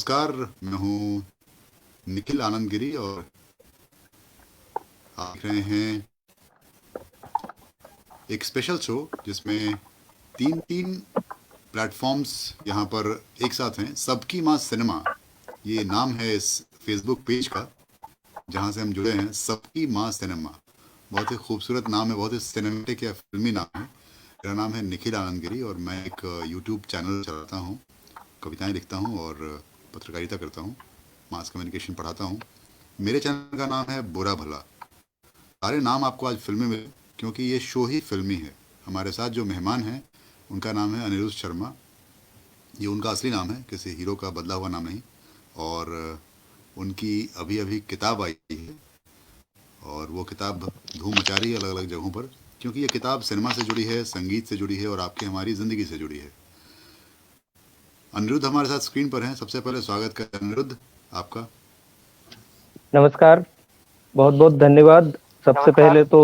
नमस्कार। मैं हूँ निखिल आनंदगिरी और आप देख रहे हैं एक स्पेशल शो जिसमें तीन तीन प्लेटफॉर्म्स यहाँ पर एक साथ हैं। सबकी माँ सिनेमा ये नाम है इस फेसबुक पेज का जहाँ से हम जुड़े हैं। सबकी माँ सिनेमा बहुत ही खूबसूरत नाम है, बहुत ही सिनेमेटिक या फिल्मी नाम है। मेरा नाम है निखिल आनंदगिरी और मैं एक यूट्यूब चैनल चलाता हूँ, कविताएं लिखता हूँ और पत्रकारिता करता हूँ, मास कम्युनिकेशन पढ़ाता हूँ। मेरे चैनल का नाम है बुरा भला। सारे नाम आपको आज फिल्मी मिले क्योंकि ये शो ही फिल्मी है। हमारे साथ जो मेहमान हैं उनका नाम है अनिरुद्ध शर्मा। ये उनका असली नाम है, किसी हीरो का बदला हुआ नाम नहीं। और उनकी अभी अभी किताब आई है और वो किताब धूम मचा रही है अलग अलग जगहों पर, क्योंकि ये किताब सिनेमा से जुड़ी है, संगीत से जुड़ी है और आपकी हमारी ज़िंदगी से जुड़ी है। अनिरुद्ध हमारे साथ स्क्रीन पर हैं। सबसे पहले स्वागत करें अनिरुद्ध आपका। नमस्कार, बहुत बहुत धन्यवाद। सबसे पहले तो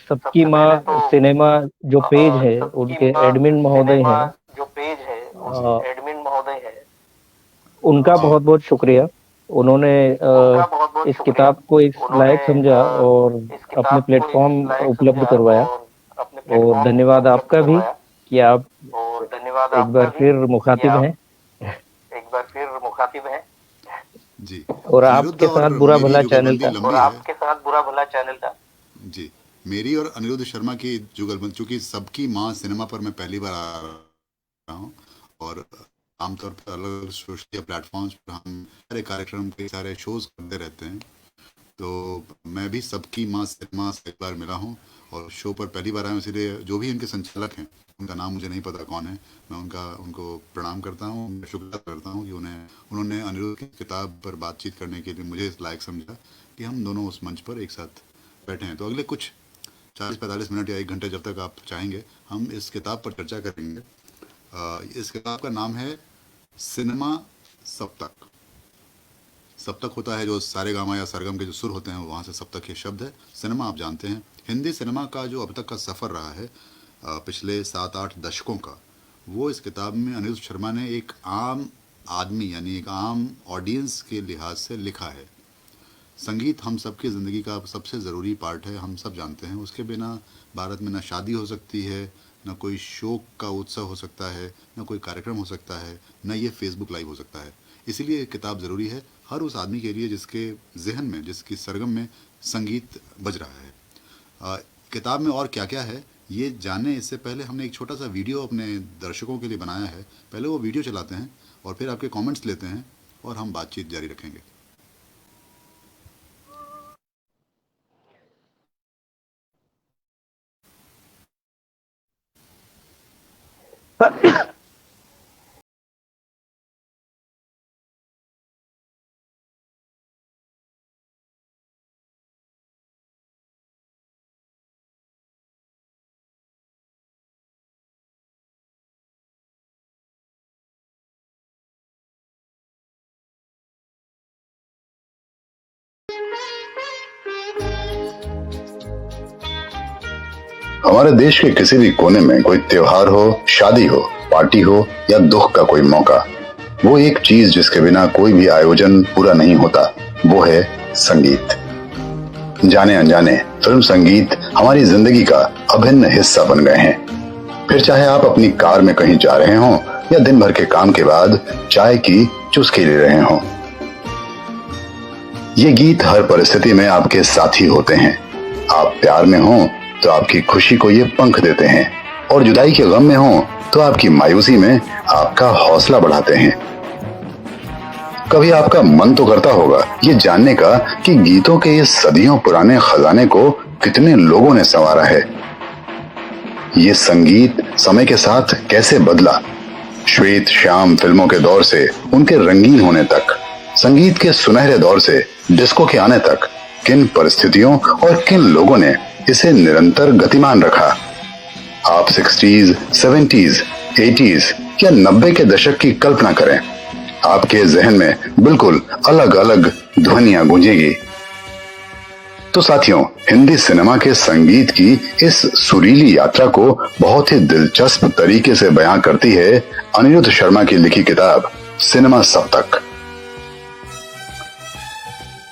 सबकी माँ सिनेमा जो पेज है उनके एडमिन महोदय हैं, उनका जी बहुत बहुत शुक्रिया। उन्होंने इस किताब को इस लायक समझा और अपने प्लेटफॉर्म उपलब्ध करवाया। और धन्यवाद आपका भी कि आप एक बार फिर मुखातिब हैं जी। और अनिरुद्ध आपके और साथ बुरा मेरी भला चैनल जुगलबंदी का। लंबी है। जी, मेरी और अनिरुद्ध शर्मा की जुगलबंदी, चूंकि सबकी माँ सिनेमा पर मैं पहली बार आ रहा हूँ और आमतौर पर अलग अलग सोशल प्लेटफॉर्म्स पर हम सारे कार्यक्रम, कई सारे शोज करते रहते हैं। तो मैं भी सबकी माँ सिनेमा से एक बार मिला हूँ और शो पर पहली बार आया हूँ, इसीलिए जो भी इनके संचालक हैं उनका नाम मुझे नहीं पता कौन है। मैं उनको प्रणाम करता हूँ, उनका शुक्रिया करता हूँ कि उन्होंने अनिरुद्ध की किताब पर बातचीत करने के लिए मुझे इस लायक समझा कि हम दोनों उस मंच पर एक साथ बैठे हैं। तो अगले कुछ 40-45 मिनट या 1 घंटे, जब तक आप चाहेंगे, हम इस किताब पर चर्चा करेंगे। इस किताब का नाम है सिनेमा सप्तक। सप्तक होता है जो सारे गामा या सरगम के जो सुर होते हैं, वहाँ से सप्तक ये शब्द है। सिनेमा आप जानते हैं, हिंदी सिनेमा का जो अब तक का सफ़र रहा है पिछले 7-8 दशकों का, वो इस किताब में अनिरुद्ध शर्मा ने एक आम आदमी यानी एक आम ऑडियंस के लिहाज से लिखा है। संगीत हम सबकी ज़िंदगी का सबसे ज़रूरी पार्ट है, हम सब जानते हैं। उसके बिना भारत में ना शादी हो सकती है, ना कोई शोक का उत्सव हो सकता है, ना कोई कार्यक्रम हो सकता है, ना ये फेसबुक लाइव हो सकता है। इसीलिए ये किताब ज़रूरी है हर उस आदमी के लिए जिसके जहन में, जिसकी सरगम में संगीत बज रहा है। किताब में और क्या क्या है ये जानने इससे पहले हमने एक छोटा सा वीडियो अपने दर्शकों के लिए बनाया है। पहले वो वीडियो चलाते हैं और फिर आपके कमेंट्स लेते हैं और हम बातचीत जारी रखेंगे। हमारे देश के किसी भी कोने में कोई त्योहार हो, शादी हो, पार्टी हो या दुख का कोई मौका, वो एक चीज जिसके बिना कोई भी आयोजन पूरा नहीं होता, वो है संगीत। जाने अनजाने फिल्म संगीत हमारी जिंदगी का अभिन्न हिस्सा बन गए हैं। फिर चाहे आप अपनी कार में कहीं जा रहे हों या दिन भर के काम के बाद चाय की चुस्की ले रहे हों, ये गीत हर परिस्थिति में आपके साथी होते हैं। आप प्यार में हों तो आपकी खुशी को ये पंख देते हैं और जुदाई के गम में हो तो आपकी मायूसी में आपका हौसला बढ़ाते हैं। कभी आपका मन तो करता होगा ये जानने का कि गीतों के इस सदियों पुराने खजाने को कितने लोगों ने संवारा है। ये संगीत समय के साथ कैसे बदला, श्वेत श्याम फिल्मों के दौर से उनके रंगीन होने तक, संगीत के सुनहरे दौर से डिस्को के आने तक, किन परिस्थितियों और किन लोगों ने इसे निरंतर गतिमान रखा। आप 60s, 70s, 80s या 90 के दशक की कल्पना करें, आपके जहन में बिल्कुल अलग अलग ध्वनियां गूंजेगी। तो साथियों, हिंदी सिनेमा के संगीत की इस सुरीली यात्रा को बहुत ही दिलचस्प तरीके से बयां करती है अनिरुद्ध शर्मा की लिखी किताब सिनेमा सब तक।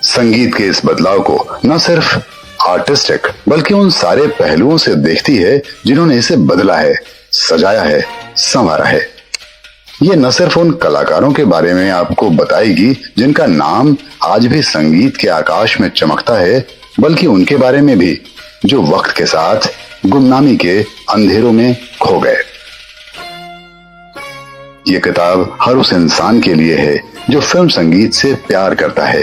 संगीत के इस बदलाव को न सिर्फ आर्टिस्टिक बल्कि उन सारे पहलुओं से देखती है जिन्होंने इसे बदला है, सजाया है, संवारा है। ये न सिर्फ उन कलाकारों के बारे में आपको बताएगी जिनका नाम आज भी संगीत के आकाश में चमकता है, बल्कि उनके बारे में भी जो वक्त के साथ गुमनामी के अंधेरों में खो गए। ये किताब हर उस इंसान के लिए है जो फिल्म संगीत से प्यार करता है।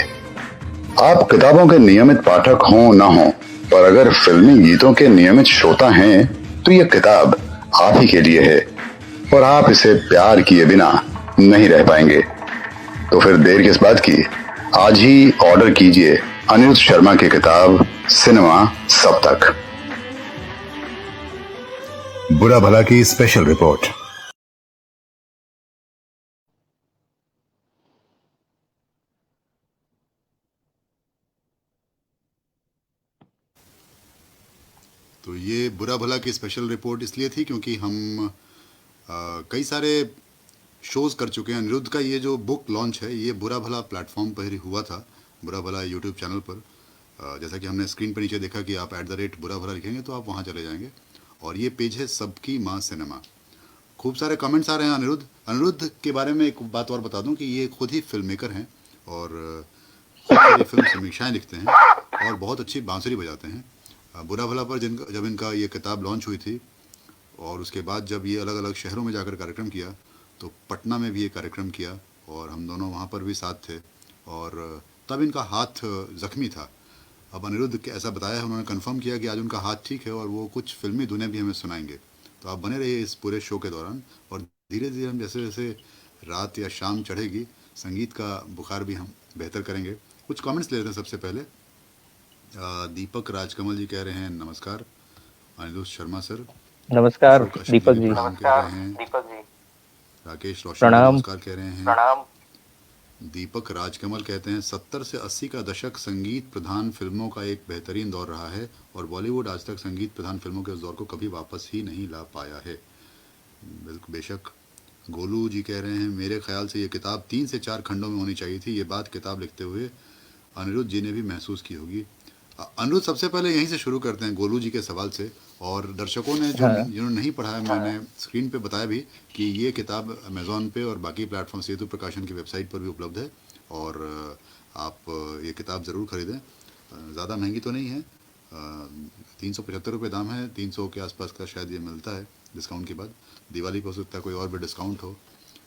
आप किताबों के नियमित पाठक हों न हों, पर अगर फिल्मी गीतों के नियमित श्रोता हैं, तो यह किताब आप ही के लिए है और आप इसे प्यार किए बिना नहीं रह पाएंगे। तो फिर देर किस बात की, आज ही ऑर्डर कीजिए अनिरुद्ध शर्मा की किताब सिनेमा सब तक। बुरा भला की स्पेशल रिपोर्ट। तो ये बुरा भला की स्पेशल रिपोर्ट इसलिए थी क्योंकि हम कई सारे शोज़ कर चुके हैं। अनिरुद्ध का ये जो बुक लॉन्च है ये बुरा भला प्लेटफॉर्म पर ही हुआ था, बुरा भला यूट्यूब चैनल पर। जैसा कि हमने स्क्रीन पर नीचे देखा कि आप @बुरा भला लिखेंगे तो आप वहाँ चले जाएंगे और ये पेज है सबकी माँ सिनेमा। खूब सारे कमेंट्स आ रहे हैं। अनिरुद्ध के बारे में एक बात और बता दूं कि ये खुद ही फिल्म मेकर हैं और खूब सारी फिल्म समीक्षाएँ लिखते हैं और बहुत अच्छी बांसुरी बजाते हैं। बुरा भला पर जब इनका ये किताब लॉन्च हुई थी और उसके बाद जब ये अलग अलग शहरों में जाकर कार्यक्रम किया, तो पटना में भी ये कार्यक्रम किया और हम दोनों वहाँ पर भी साथ थे और तब इनका हाथ ज़ख्मी था। अब अनिरुद्ध के ऐसा बताया है, उन्होंने कंफर्म किया कि आज उनका हाथ ठीक है और वो कुछ फिल्मी धुनें भी हमें सुनाएंगे। तो आप बने रहिए इस पूरे शो के दौरान और धीरे धीरे हम जैसे जैसे रात या शाम चढ़ेगी, संगीत का बुखार भी हम बेहतर करेंगे। कुछ कमेंट्स ले लेते हैं। सबसे पहले दीपक राजकमल जी कह रहे हैं नमस्कार अनिरुद्ध शर्मा सर। नमस्कार दीपक जी। नमस्कार दीपक जी। राकेश रोशन प्रणाम। नमस्कार कह रहे हैं। प्रणाम। दीपक राजकमल कहते हैं 70 से 80 का दशक संगीत प्रधान फिल्मों का एक बेहतरीन दौर रहा है और बॉलीवुड आज तक संगीत प्रधान फिल्मों के उस दौर को कभी वापस ही नहीं ला पाया है। बिल्कुल बेशक। गोलू जी कह रहे हैं मेरे ख्याल से ये किताब 3 से 4 खंडों में होनी चाहिए थी। ये बात किताब लिखते हुए अनिरुद्ध जी ने भी महसूस की होगी। अनिरुद्ध, सबसे पहले यहीं से शुरू करते हैं गोलू जी के सवाल से। और दर्शकों ने जिन्होंने नहीं पढ़ा है, मैंने स्क्रीन पे बताया भी कि ये किताब अमेज़ॉन पे और बाकी प्लेटफॉर्म सेतु प्रकाशन की वेबसाइट पर भी उपलब्ध है और आप ये किताब ज़रूर ख़रीदें। ज़्यादा महंगी तो नहीं है, 375 रुपये दाम है, 300 के आसपास का शायद ये मिलता है डिस्काउंट के बाद। दिवाली पर हो सकता है कोई और भी डिस्काउंट हो,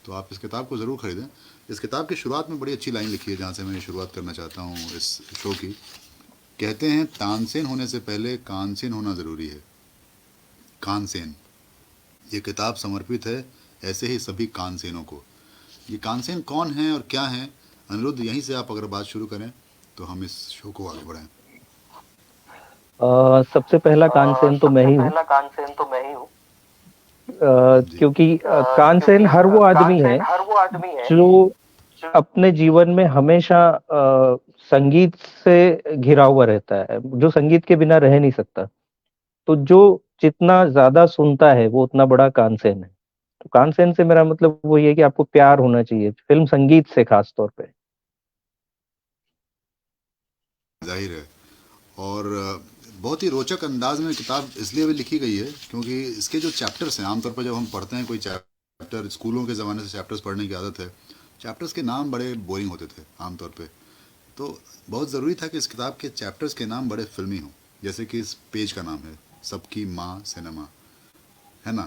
तो आप इस किताब को ज़रूर ख़रीदें। इस किताब की शुरुआत में बड़ी अच्छी लाइन लिखी है जहाँ से मैं शुरुआत करना चाहता हूँ इस शो की। कहते हैं तानसेन होने से पहले कानसेन होना ज़रूरी है। कानसेन, ये किताब समर्पित है ऐसे ही सभी कानसेनों को। ये कानसेन कौन है और क्या है, अनिरुद्ध यहीं से आप अगर बात शुरू करें तो हम इस शो को आगे बढ़ाएं। सबसे पहला कानसेन तो मैं ही हूँ। क्योंकि कानसेन हर वो आदमी है जो अपने जीवन में हमेशा संगीत से घिरा हुआ रहता है, जो संगीत के बिना रह नहीं सकता। तो जो जितना ज्यादा सुनता है वो उतना बड़ा कानसेन है। तो कानसेन से मेरा मतलब वो ये कि आपको प्यार होना चाहिए फिल्म संगीत से, खास तौर पे। जाहिर है। और बहुत ही रोचक अंदाज में किताब इसलिए भी लिखी गई है क्योंकि इसके जो चैप्टर्स हैं, आमतौर पर जब हम पढ़ते हैं कोई चैप्टर, स्कूलों के ज़माने से चैप्टर्स पढ़ने की आदत है, चैप्टर्स के नाम बड़े बोरिंग होते थे आमतौर पे। तो बहुत ज़रूरी था कि इस किताब के चैप्टर्स के नाम बड़े फिल्मी हों, जैसे कि इस पेज का नाम है सबकी माँ सिनेमा, है ना।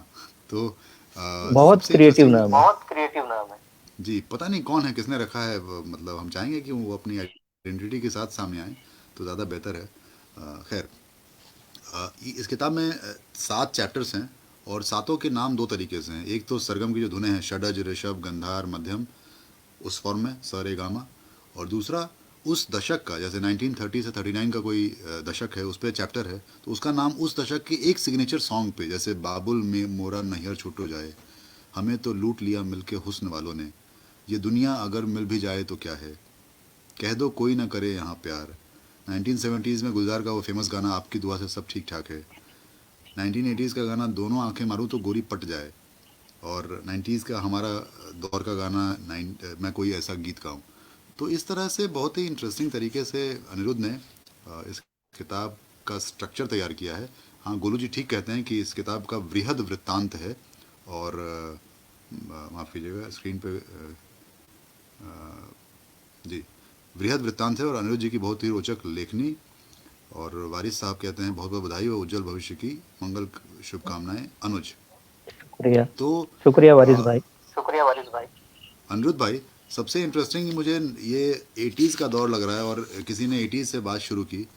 तो बहुत क्रिएटिव नाम है। जी, पता नहीं कौन है, किसने रखा है, मतलब हम चाहेंगे कि वो अपनी आइडेंटिटी के साथ सामने आए तो ज़्यादा बेहतर है। खैर, इस किताब में 7 चैप्टर्स हैं और सातों के नाम 2 तरीके से हैं। एक तो सरगम की जो धुनें हैं, षडज, ऋषभ, गंधार, मध्यम, उस फॉर्म में स रे गा मा, और दूसरा उस दशक का, जैसे 1930 से 39 का कोई दशक है, उस पर चैप्टर है तो उसका नाम उस दशक के एक सिग्नेचर सॉन्ग पे, जैसे बाबुल में मोरा नैहर छूटो जाए, हमें तो लूट लिया मिलके हुस्न वालों ने, ये दुनिया अगर मिल भी जाए तो क्या है, कह दो कोई ना करे यहाँ प्यार। 1970s में गुलजार का वो फेमस गाना आपकी दुआ से सब ठीक ठाक है। 1980s का गाना दोनों आंखें मारूं तो गोरी पट जाए। और 90s का हमारा दौर का गाना मैं कोई ऐसा गीत गाऊं। तो इस तरह से बहुत ही इंटरेस्टिंग तरीके से अनिरुद्ध ने इस किताब का स्ट्रक्चर तैयार किया है। हाँ, गोलू जी ठीक कहते हैं कि इस किताब का वृहद वृत्तांत है। और माफ़ कीजिएगा, स्क्रीन पे जी, वृहद वृत्तांत है और अनिरुद्ध जी की बहुत ही रोचक लेखनी। और वारिस साहब कहते हैं बहुत बहुत बधाई व उज्जवल भविष्य की मंगल शुभकामनाएं अनुज। शुक्रिया। तो शुक्रिया वारिस भाई। अनिरुद्ध भाई, सबसे इंटरेस्टिंग मुझे ये 80s का दौर लग रहा है और किसी ने 80s से बात शुरू की।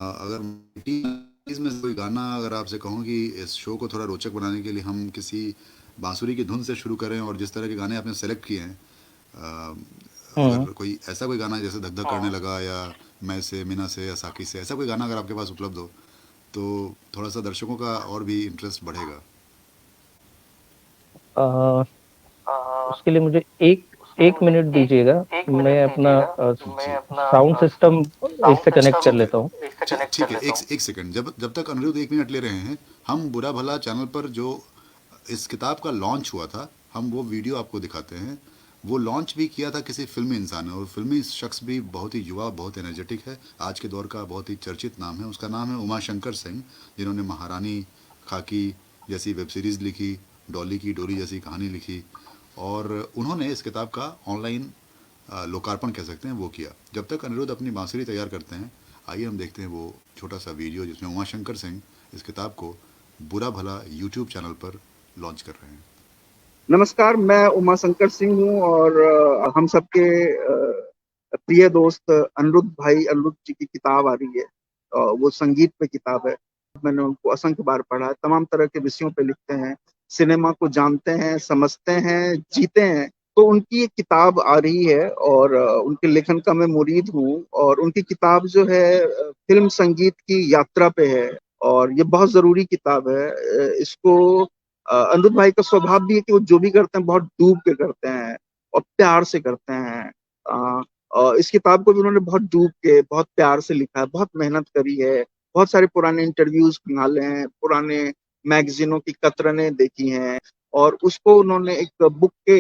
अगर 80s में से कोई गाना अगर आपसे कहूँ कि इस शो को थोड़ा रोचक बनाने के लिए हम किसी बांसुरी की धुन से शुरू करें, और जिस तरह के गाने आपने सेलेक्ट किए हैं, अगर कोई ऐसा कोई गाना जैसे धक धक करने लगा या मैं से मीना से या साकी से, ऐसा कोई गाना अगर आपके पास उपलब्ध हो तो थोड़ा सा दर्शकों का और भी इंटरेस्ट बढ़ेगा। उसके लिए मुझे एक मिनट दीजिएगा, मैं अपना साउंड सिस्टम इससे कनेक्ट कर लेता हूँ। ठीक है, एक सेकंड। जब तक अनिरुद्ध 1 मिनट ले रहे हैं, हम बुरा भला चैनल पर जो इस किताब का लॉन्च हुआ था, हम वो वीडियो आपको दिखाते हैं। वो लॉन्च भी किया था किसी फिल्मी इंसान ने, और फिल्मी शख्स भी बहुत ही युवा, बहुत एनर्जेटिक है, आज के दौर का बहुत ही चर्चित नाम है। उसका नाम है उमाशंकर सिंह, जिन्होंने महारानी, खाकी जैसी वेब सीरीज़ लिखी, डॉली की डोरी जैसी कहानी लिखी, और उन्होंने इस किताब का ऑनलाइन लोकार्पण कह सकते हैं वो किया। जब तक अनिरुद्ध अपनी बांसुरी तैयार करते हैं, आइए हम देखते हैं वो छोटा सा वीडियो जिसमें उमाशंकर सिंह इस किताब को बुरा भला यूट्यूब चैनल पर लॉन्च कर रहे हैं। नमस्कार, मैं उमाशंकर सिंह हूँ और हम सबके प्रिय दोस्त अनिरुद्ध जी की किताब आ रही है। वो संगीत पे किताब है। मैंने उनको असंख्य बार पढ़ा है। तमाम तरह के विषयों पे लिखते हैं, सिनेमा को जानते हैं, समझते हैं, जीते हैं। तो उनकी एक किताब आ रही है और उनके लेखन का मैं मुरीद हूँ, और उनकी किताब जो है फिल्म संगीत की यात्रा पे है, और ये बहुत जरूरी किताब है। इसको अनिरुद्ध भाई का स्वभाव भी है कि वो जो भी करते हैं बहुत डूब के करते हैं और प्यार से करते हैं। इस किताब को भी उन्होंने बहुत डूब के, बहुत प्यार से लिखा है, बहुत मेहनत करी है। बहुत सारे पुराने इंटरव्यूज निकाले हैं, पुराने मैगजीनों की कतरने देखी हैं, और उसको उन्होंने एक बुक के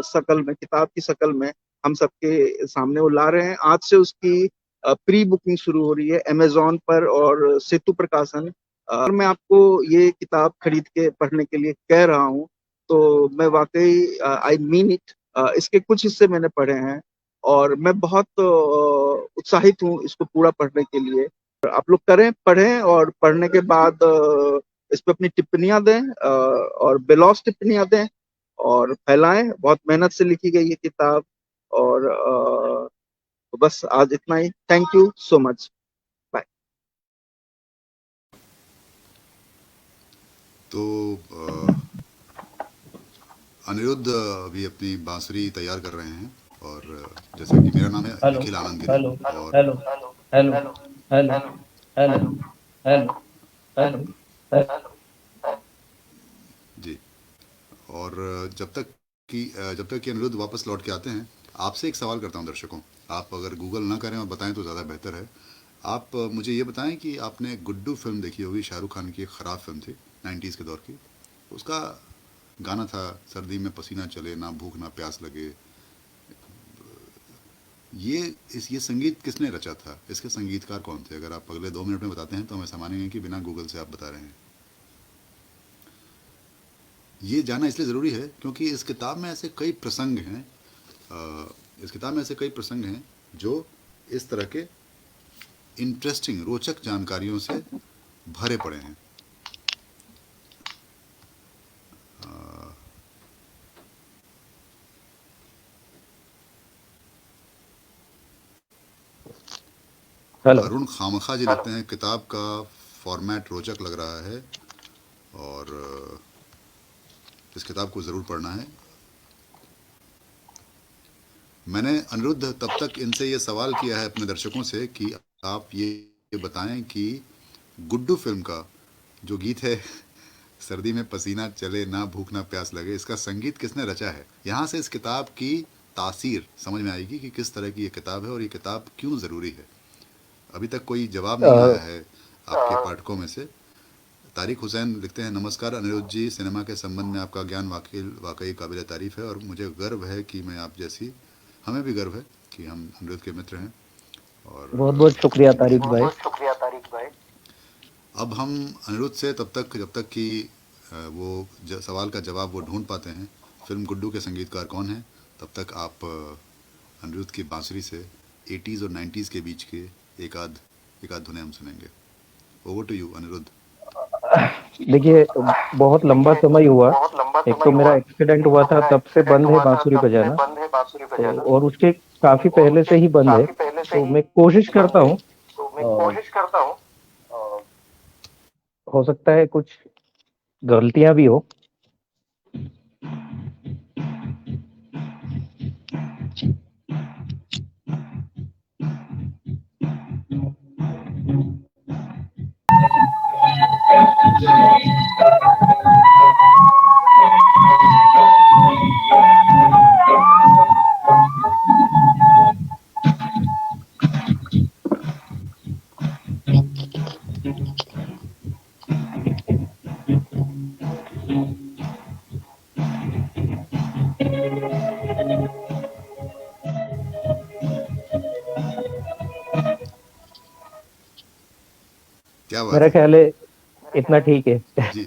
शकल में, किताब की शकल में हम सबके सामने वो ला रहे हैं। आज से उसकी प्री बुकिंग शुरू हो रही है अमेजोन पर और सेतु प्रकाशन। और मैं आपको ये किताब खरीद के पढ़ने के लिए कह रहा हूँ, तो मैं वाकई आई मीन इट। इसके कुछ हिस्से मैंने पढ़े हैं और मैं बहुत उत्साहित हूँ इसको पूरा पढ़ने के लिए। आप लोग करें, पढ़ें, और पढ़ने के बाद इस पे अपनी टिप्पणियां दें, और बेलौस टिप्पणियां दें और फैलाएं। बहुत मेहनत से लिखी गई ये किताब। और बस आज इतना ही। Thank you so much. Bye. तो अनिरुद्ध अभी अपनी बांसुरी तैयार कर रहे हैं, और जैसा कि मेरा नाम है निखिल आनंद गिरी, हेलो और hello hello hello hello hello hello जी, और जब तक कि अनिरुद्ध वापस लौट के आते हैं, आपसे एक सवाल करता हूं दर्शकों। आप अगर गूगल ना करें और बताएं तो ज़्यादा बेहतर है। आप मुझे ये बताएं कि आपने गुड्डू फिल्म देखी होगी, शाहरुख खान की एक ख़राब फिल्म थी 90s के दौर की। उसका गाना था सर्दी में पसीना चले ना भूख ना प्यास लगे। ये संगीत किसने रचा था? इसके संगीतकार कौन थे? अगर आप अगले 2 मिनट में बताते हैं तो हमें ऐसा मानेंगे कि बिना गूगल से आप बता रहे हैं। ये जानना इसलिए ज़रूरी है क्योंकि इस किताब में ऐसे कई प्रसंग हैं जो इस तरह के इंटरेस्टिंग, रोचक जानकारियों से भरे पड़े हैं। अरुण खामखा जी लिखते हैं, किताब का फॉर्मेट रोचक लग रहा है और इस किताब को ज़रूर पढ़ना है। मैंने अनिरुद्ध तब तक इनसे ये सवाल किया है अपने दर्शकों से कि आप ये बताएं कि गुड्डू फिल्म का जो गीत है सर्दी में पसीना चले ना भूख ना प्यास लगे, इसका संगीत किसने रचा है। यहाँ से इस किताब की तासीर समझ में आएगी कि किस तरह की ये किताब है और ये किताब क्यों ज़रूरी है। अभी तक कोई जवाब नहीं आया है आपके पाठकों में से, तारिक हुसैन लिखते हैं, नमस्कार अनिरुद्ध जी, सिनेमा के संबंध में आपका ज्ञान वाकई काबिल तारीफ़ है और मुझे गर्व है कि मैं आप जैसी, हमें भी गर्व है कि हम अनिरुद्ध के मित्र हैं। और बहुत बहुत शुक्रिया तारिक बहुत भाई। बहुत शुक्रिया तारिक भाई। अब हम अनिरुद्ध से जब तक कि वो सवाल का जवाब वो ढूंढ पाते हैं, फिल्म गुड्डू के संगीतकार कौन हैं, तब तक आप अनिरुद्ध की बांसुरी से 80s और 90s के बीच के एक आध धुनें हम सुनेंगे। Over to you Aniruddh. देखिए, बहुत लंबा समय हुआ, एक तो मेरा एक्सीडेंट हुआ था, तब से बंद है बांसुरी बजाना, तो और उसके काफी पहले से ही बंद है, तो मैं कोशिश करता हूँ, हो सकता है कुछ गलतियां भी हो। क्या बात मेरा है, ख्याल है इतना ठीक है। जी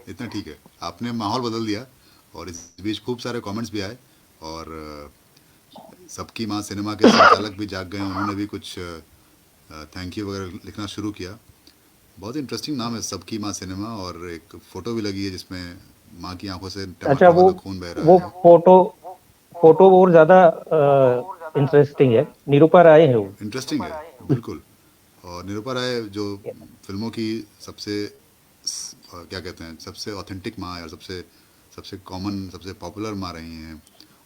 इतना ठीक है, आपने माहौल बदल दिया। और इस बीच खूब सारे कमेंट्स भी आए और सबकी माँ सिनेमा के संचालक भी जाग गए, उन्होंने भी कुछ थैंक यू वगैरह लिखना शुरू किया। बहुत इंटरेस्टिंग नाम है सबकी माँ सिनेमा, और एक फ़ोटो भी लगी है जिसमें माँ की आंखों से अच्छा, टमाटर वाला खून बह रहा वो है। फोटो फोटो और ज्यादा इंटरेस्टिंग है, निरूपा राय है वो। इंटरेस्टिंग है बिल्कुल। और निरूपा राय जो फिल्मों की सबसे क्या कहते हैं, सबसे ऑथेंटिक माँ है और सबसे सबसे कॉमन, सबसे पॉपुलर माँ रही हैं।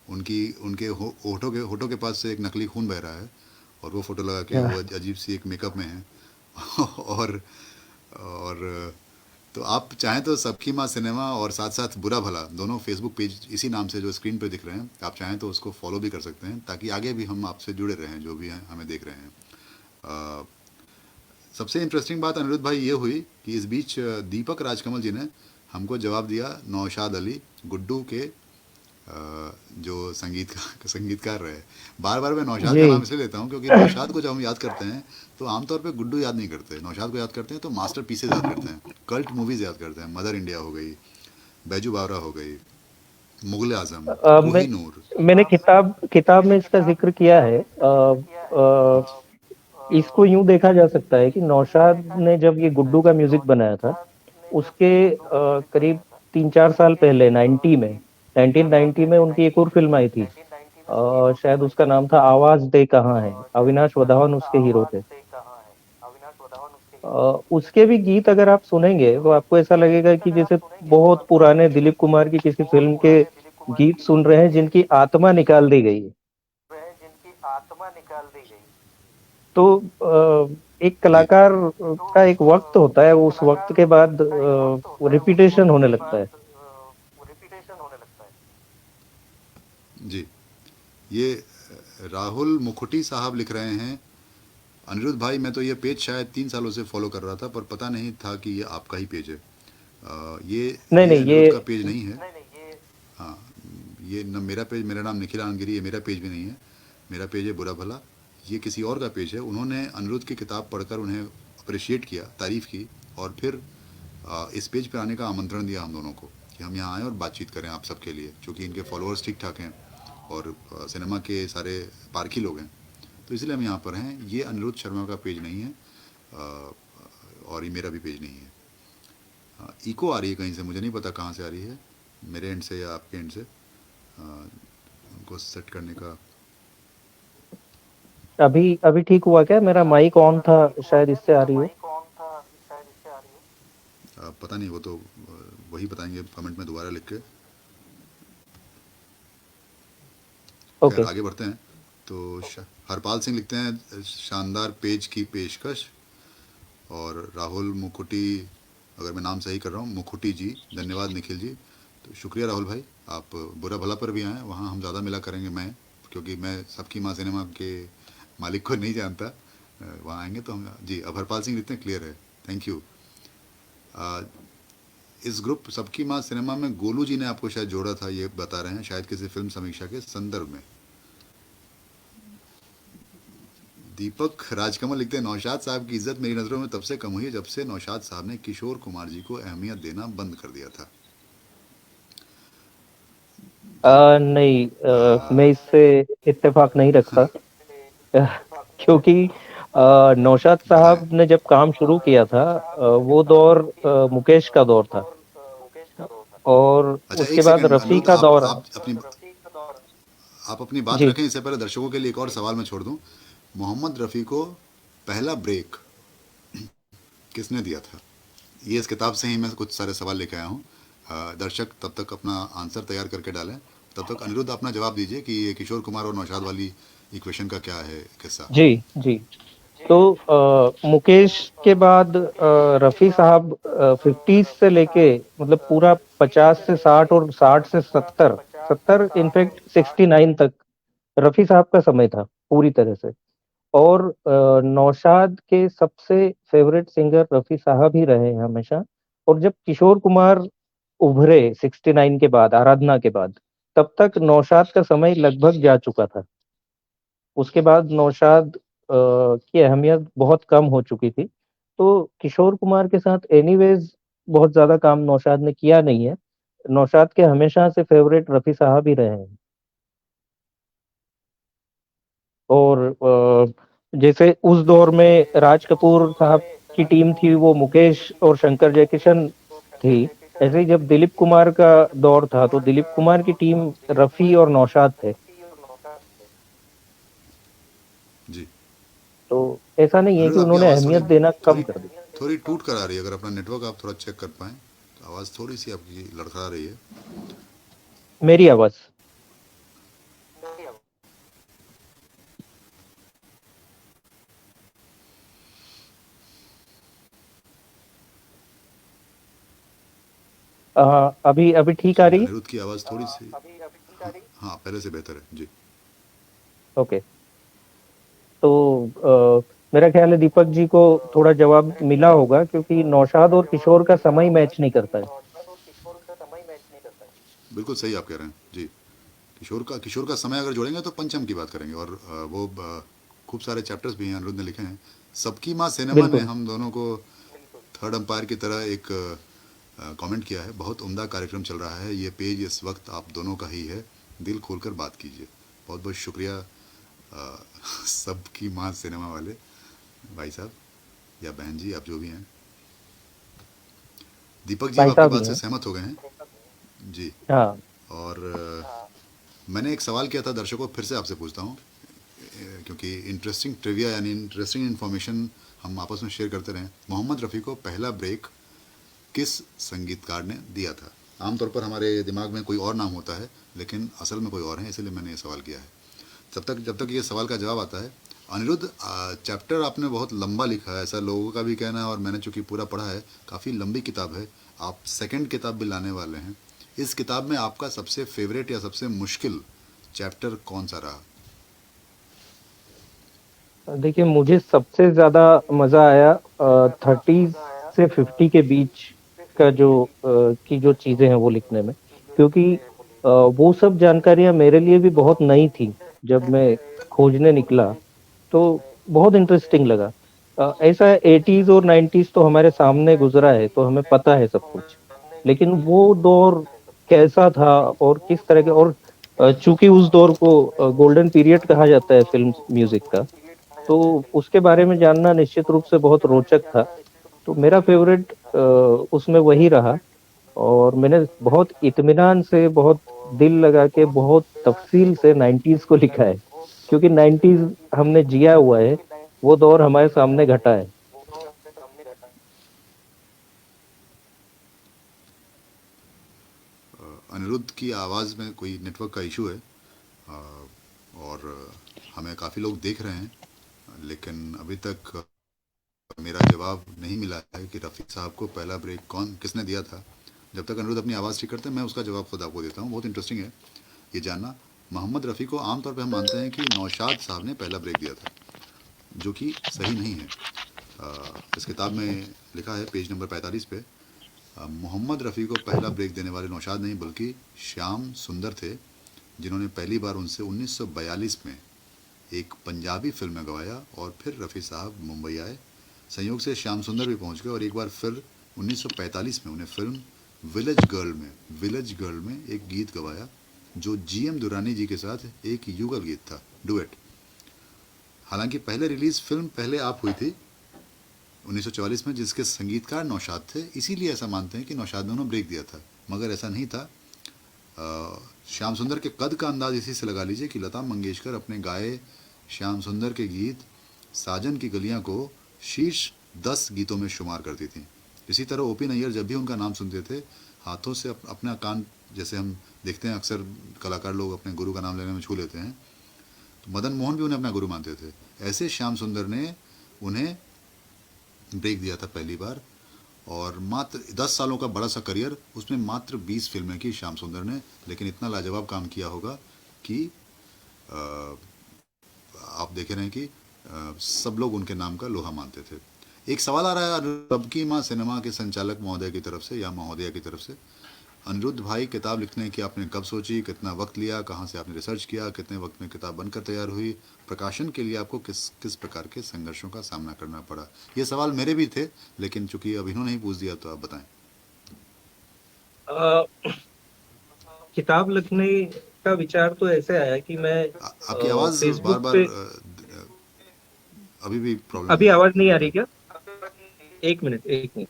उनकी उनके होठों के पास से एक नकली खून बह रहा है और वो फ़ोटो लगा के वो अजीब सी एक मेकअप में है। और तो आप चाहें तो सबकी माँ सिनेमा और साथ साथ बुरा भला दोनों फेसबुक पेज इसी नाम से जो स्क्रीन पे दिख रहे हैं, आप चाहें तो उसको फॉलो भी कर सकते हैं, ताकि आगे भी हम आपसे जुड़े रहें जो भी हैं हमें देख रहे हैं। सबसे इंटरेस्टिंग बात अनिरुद्ध भाई ये हुई कि इस बीच दीपक राजकमल जी ने हमको जवाब दिया नौशाद अली गुड्डू के जो संगीतकार रहे। बार बार मैं नौशाद का नाम इसलिए लेता हूँ क्योंकि नौशाद को जब हम याद करते हैं तो आमतौर पे गुड्डू याद नहीं करते, नौशाद को याद करते हैं तो मास्टर पीसेज याद करते हैं, कल्ट मूवीज़ याद करते हैं, मदर इंडिया हो गई, बैजू बावरा हो गई, मुगल आजम, कोहिनूर। मैंने किताब में इसका जिक्र किया है। इसको यूं देखा जा सकता है कि नौशाद ने जब ये गुड्डू का म्यूजिक बनाया था, उसके करीब 3-4 साल पहले 1990 में उनकी एक और फिल्म आई थी, शायद उसका नाम था आवाज दे कहाँ है, अविनाश वधावन उसके हीरो थे। उसके भी गीत अगर आप सुनेंगे तो आपको ऐसा लगेगा कि जैसे बहुत पुराने दिलीप कुमार की किसी फिल्म के गीत सुन रहे हैं जिनकी आत्मा निकाल दी गई है। तो एक कलाकार का एक वक्त होता है, उस वक्त के बाद रिपीटेशन होने लगता है। जी, ये राहुल मुखुटी साहब लिख रहे हैं, अनिरुद्ध भाई मैं तो ये पेज शायद 3 सालों से फॉलो कर रहा था पर पता नहीं था कि ये आपका ही पेज है। ये नहीं, अनिरुद्ध का पेज नहीं है। हाँ, ये न मेरा पेज, मेरा नाम निखिल आनगिरी, ये मेरा पेज भी नहीं है, मेरा पेज है बुरा भला, ये किसी और का पेज है। उन्होंने अनिरुद्ध की किताब पढ़कर उन्हें अप्रिशिएट किया, तारीफ़ की और फिर इस पेज पर आने का आमंत्रण दिया हम दोनों को कि हम यहाँ आएँ और बातचीत करें आप सबके लिए, क्योंकि इनके फॉलोअर्स ठीक ठाक हैं और सिनेमा के सारे पारखी लोग हैं, तो इसलिए हम यहाँ पर हैं। ये अनिरुद्ध शर्मा का पेज नहीं है और ये मेरा भी पेज नहीं है। इको आ रही है कहीं से, मुझे नहीं पता कहाँ से आ रही है, मेरे एंड से या आपके एंड से, उनको सेट करने का। अभी ठीक हुआ क्या? मेरा माइक ऑन था, शायद इससे आ रही हो। पता नहीं, वो तो वही बताएंगे कमेंट में दोबारा लिख के। ओके, आगे बढ़ते हैं। तो हरपाल सिंह लिखते हैं शानदार पेज की पेशकश, और राहुल मुखुटी, अगर मैं नाम सही कर रहा हूँ, मुखुटी जी, धन्यवाद निखिल जी। तो शुक्रिया राहुल भाई, आप बुरा भला पर भी आएँ, वहाँ हम ज़्यादा मिला करेंगे, मैं क्योंकि मैं सबकी माँ सिनेमा के मालिक को नहीं जानता, वहाँ आएंगे तो हम। जी, अब हरपाल सिंह लिखते हैं क्लियर है, थैंक यू। इस ग्रुप सबकी माँ सिनेमा में गोलू जी ने आपको शायद जोड़ा था, ये बता रहे हैं, शायद किसी फिल्म समीक्षा के संदर्भ में। दीपक राजकमल लिखते हैं, नौशाद साहब की इज्जत मेरी नज़रों में तब से कम हुई है जब से नौशाद साहब ने किशोर कुमार जी को अहमियत देना बंद कर दिया था। नहीं, मैं इससे इत्तेफाक नहीं रखता। क्योंकि नौशाद बताएं। साहब ने जब काम शुरू किया था, वो दौर मुकेश का दौर था, और अच्छा, उसके एक बाद सेकंड रफ़ी अनिरुद्ध, का आप दौर आप अपनी बात जी। रखें, इससे पहले दर्शकों के लिए एक और सवाल मैं छोड़ दूं। मोहम्मद रफ़ी को पहला ब्रेक किसने दिया था? ये इस किताब से ही मैं कुछ सारे सवाल लेके आया हूँ। दर्शक तब तक अपना आंसर तैयार करके डालें, तब तक अनिरुद्ध अपना जवाब दीजिए कि ये किशोर कुमार और नौशाद वाली इक्वेशन का क्या है किस्सा। जी, जी। तो मुकेश के बाद रफ़ी साहब 50s से लेके, मतलब पूरा 50 से 60 और 60 से 70, 70 इनफैक्ट 69 तक रफ़ी साहब का समय था पूरी तरह से। और नौशाद के सबसे फेवरेट सिंगर रफ़ी साहब ही रहे हैं हमेशा। और जब किशोर कुमार उभरे 69 के बाद, आराधना के बाद, तब तक नौशाद का समय लगभग जा चुका था। उसके बाद नौशाद की अहमियत बहुत कम हो चुकी थी। तो किशोर कुमार के साथ एनीवेज बहुत ज़्यादा काम नौशाद ने किया नहीं है। नौशाद के हमेशा से फेवरेट रफ़ी साहब ही रहे हैं। और जैसे उस दौर में राज कपूर साहब की टीम थी, वो मुकेश और शंकर जयकिशन थी। ऐसे ही जब दिलीप कुमार का दौर था, तो दिलीप कुमार की टीम रफ़ी और नौशाद थे। जी। तो ऐसा नहीं है कि अनिरुद्ध, आपकी उन्होंने आवाज़ थोड़ी अहमियत देना कम थोड़ी कर दी। थोड़ी टूट कर आ रही है। अगर अपना नेटवर्क आप थोड़ा चेक कर पाएँ तो आवाज़ थोड़ी सी आपकी लड़खड़ा रही है। मेरी आवाज़ अभी अभी ठीक आ जी, रही है? अनिरुद्ध की आवाज़ थोड़ी सी, हाँ हाँ, पहले से बेहतर है जी। ओके। तो मेरा ख्याल है दीपक जी को थोड़ा जवाब मिला होगा, क्योंकि नौशाद और किशोर का समय मैच नहीं करता है। बिल्कुल सही आप कह रहे हैं जी। किशोर का समय अगर जोड़ेंगे तो पंचम की बात करेंगे, और वो खूब सारे चैप्टर्स भी हैं अनिरुद्ध ने लिखे हैं। सबकी माँ सिनेमा ने बिल्कुल। हम दोनों को थर्ड अंपायर की तरह एक कमेंट किया है, बहुत उम्दा कार्यक्रम चल रहा है, ये पेज इस वक्त आप दोनों का ही है, दिल खोलकर बात कीजिए। बहुत बहुत शुक्रिया सबकी माँ सिनेमा वाले भाई साहब या बहन जी, आप जो भी हैं। दीपक जी अब भाई आपकी साहब बात ही से हैं। सहमत हो गए हैं जी। हाँ। और मैंने एक सवाल किया था दर्शकों, फिर से आपसे पूछता हूँ, क्योंकि इंटरेस्टिंग ट्रिविया यानी इंटरेस्टिंग इन्फॉर्मेशन हम आपस में शेयर करते रहें। मोहम्मद रफ़ी को पहला ब्रेक किस संगीतकार ने दिया था? आमतौर पर हमारे दिमाग में कोई और नाम होता है, लेकिन असल में कोई और है, इसलिए मैंने ये सवाल किया है। जब तक ये सवाल का जवाब आता है, अनिरुद्ध, चैप्टर आपने बहुत लंबा लिखा है, ऐसा लोगों का भी कहना है, और मैंने चूंकि पूरा पढ़ा है, काफ़ी लंबी किताब है। आप सेकंड किताब भी लाने वाले हैं। इस किताब में आपका सबसे फेवरेट या सबसे मुश्किल चैप्टर कौन सा रहा? देखिए, मुझे सबसे ज्यादा मजा आया 30 से 50 के बीच का की जो चीजें हैं वो लिखने में। क्योंकि वो सब जानकारियां मेरे लिए भी बहुत नई थी जब मैं खोजने निकला। तो बहुत इंटरेस्टिंग लगा। ऐसा 80s और 90s तो हमारे सामने गुजरा है, तो हमें पता है सब कुछ। लेकिन वो दौर कैसा था और किस तरह के, और चूंकि उस दौर को गोल्डन पीरियड कहा जाता है फिल्म म्यूजिक का, तो उसके बारे में जानना निश्चित रूप से बहुत रोचक था। तो मेरा फेवरेट उसमें वही रहा। और मैंने बहुत इत्मीनान से, बहुत दिल लगा के, बहुत तफसील से 90s को लिखा है। क्योंकि 90s हमने जिया हुआ है, वो दौर हमारे सामने घटा है। अनिरुद्ध की आवाज़ में कोई नेटवर्क का इशू है, और हमें काफ़ी लोग देख रहे हैं, लेकिन अभी तक मेरा जवाब नहीं मिला है कि रफ़ी साहब को पहला ब्रेक किसने दिया था। जब तक अनिरुद्ध अपनी आवाज़ ठीक करते हैं, मैं उसका जवाब खुद आपको देता हूँ। बहुत इंटरेस्टिंग है ये जानना। मोहम्मद रफ़ी को आमतौर पर हम मानते हैं कि नौशाद साहब ने पहला ब्रेक दिया था, जो कि सही नहीं है। इस किताब में लिखा है पेज नंबर 45 पे मोहम्मद रफ़ी को पहला ब्रेक देने वाले नौशाद नहीं बल्कि श्याम सुंदर थे, जिन्होंने पहली बार उनसे 1942 में एक पंजाबी फिल्म में गवाया और फिर रफ़ी साहब मुंबई आए। संयोग से श्याम सुंदर भी पहुंच गए और एक बार फिर 1945 में उन्हें फिल्म विलेज गर्ल में एक गीत गवाया, जो GM दुरानी जी के साथ एक युगल गीत था, डुएट। हालांकि पहले रिलीज फिल्म पहले आप हुई थी 1944 में, जिसके संगीतकार नौशाद थे, इसीलिए ऐसा मानते हैं कि नौशाद ने उन्हें ब्रेक दिया था, मगर ऐसा नहीं था। श्याम सुंदर के कद का अंदाज इसी से लगा लीजिए कि लता मंगेशकर अपने गाए श्याम सुंदर के गीत साजन की गलियां को शीर्ष 10 गीतों में शुमार करती थी। इसी तरह OP नैयर जब भी उनका नाम सुनते थे, हाथों से अपना कान, जैसे हम देखते हैं अक्सर कलाकार लोग अपने गुरु का नाम लेने में छू लेते हैं, तो मदन मोहन भी उन्हें अपना गुरु मानते थे। ऐसे श्याम सुंदर ने उन्हें ब्रेक दिया था पहली बार, और मात्र 10 सालों का बड़ा सा करियर, उसमें मात्र 20 फिल्में की श्याम सुंदर ने, लेकिन इतना लाजवाब काम किया होगा कि आप देख रहे हैं कि सब लोग उनके नाम का लोहा मानते थे। एक सवाल आ रहा है सबकी माँ सिनेमा के संचालक महोदय की तरफ से या महोदया की तरफ से, अनिरुद्ध भाई, किताब लिखने की आपने कब सोची, कितना वक्त लिया, कहाँ से आपने रिसर्च किया, कितने वक्त में किताब बनकर तैयार हुई, प्रकाशन के लिए आपको किस किस प्रकार के संघर्षों का सामना करना पड़ा? ये सवाल मेरे भी थे, लेकिन चूंकि अब इन्होंने ही पूछ दिया तो आप बताएं। किताब लिखने का विचार तो ऐसे आया कि मैं आपकी आवाज बार बार अभी भी प्रॉब्लम अभी आवाज नहीं आ रही क्या? एक मिनट।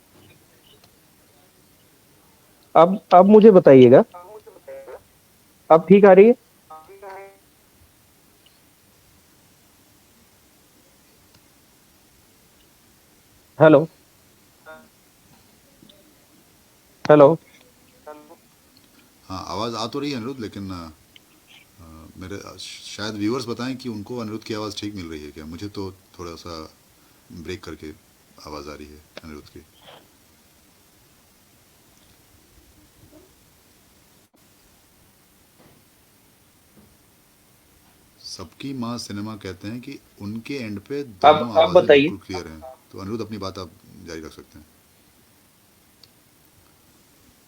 अब मुझे बताइएगा, अब ठीक आ रही है? Hello hello. हाँ, आवाज आ तो रही है अनिरुद्ध, लेकिन मेरे शायद व्यूअर्स बताएं कि उनको अनिरुद्ध की आवाज़ ठीक मिल रही है क्या? मुझे तो थोड़ा सा ब्रेक करके आवाज़ आ रही है अनिरुद्ध की। सबकी माँ सिनेमा कहते हैं कि उनके एंड पे दोनों आवाज़ें बिल्कुल क्लियर हैं, तो अनिरुद्ध अपनी बात आप जारी रख सकते हैं।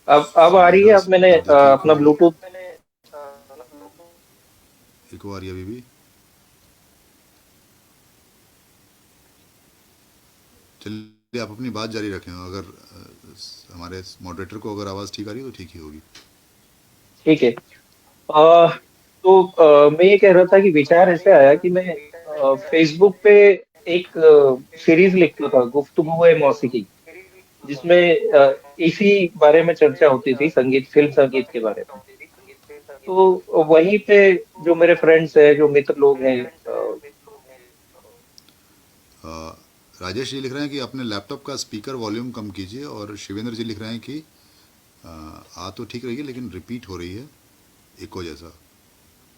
अब आ रही है? अब मैंने अपना ब्लूटूथ इको आ रही है अभी भी? चलिए आप अपनी बात जारी रखें, अगर हमारे मॉडरेटर को अगर आवाज़ ठीक आ रही है तो ठीक ही होगी। ठीक है। तो मैं ये कह रहा था कि विचार ऐसे आया कि मैं फेसबुक पे एक सीरीज लिखता था, गुफ्तगू मौसीकी, जिसमें इसी बारे में चर्चा होती थी, फिल्म संगीत के बारे में। तो वहीं पे जो मेरे फ्रेंड्स हैं, जो मित्र लोग हैं, राजेश जी लिख रहे हैं कि अपने लैपटॉप का स्पीकर वॉल्यूम कम कीजिए, और शिवेंद्र जी लिख रहे हैं कि आ तो ठीक रही है लेकिन रिपीट हो रही है इको जैसा,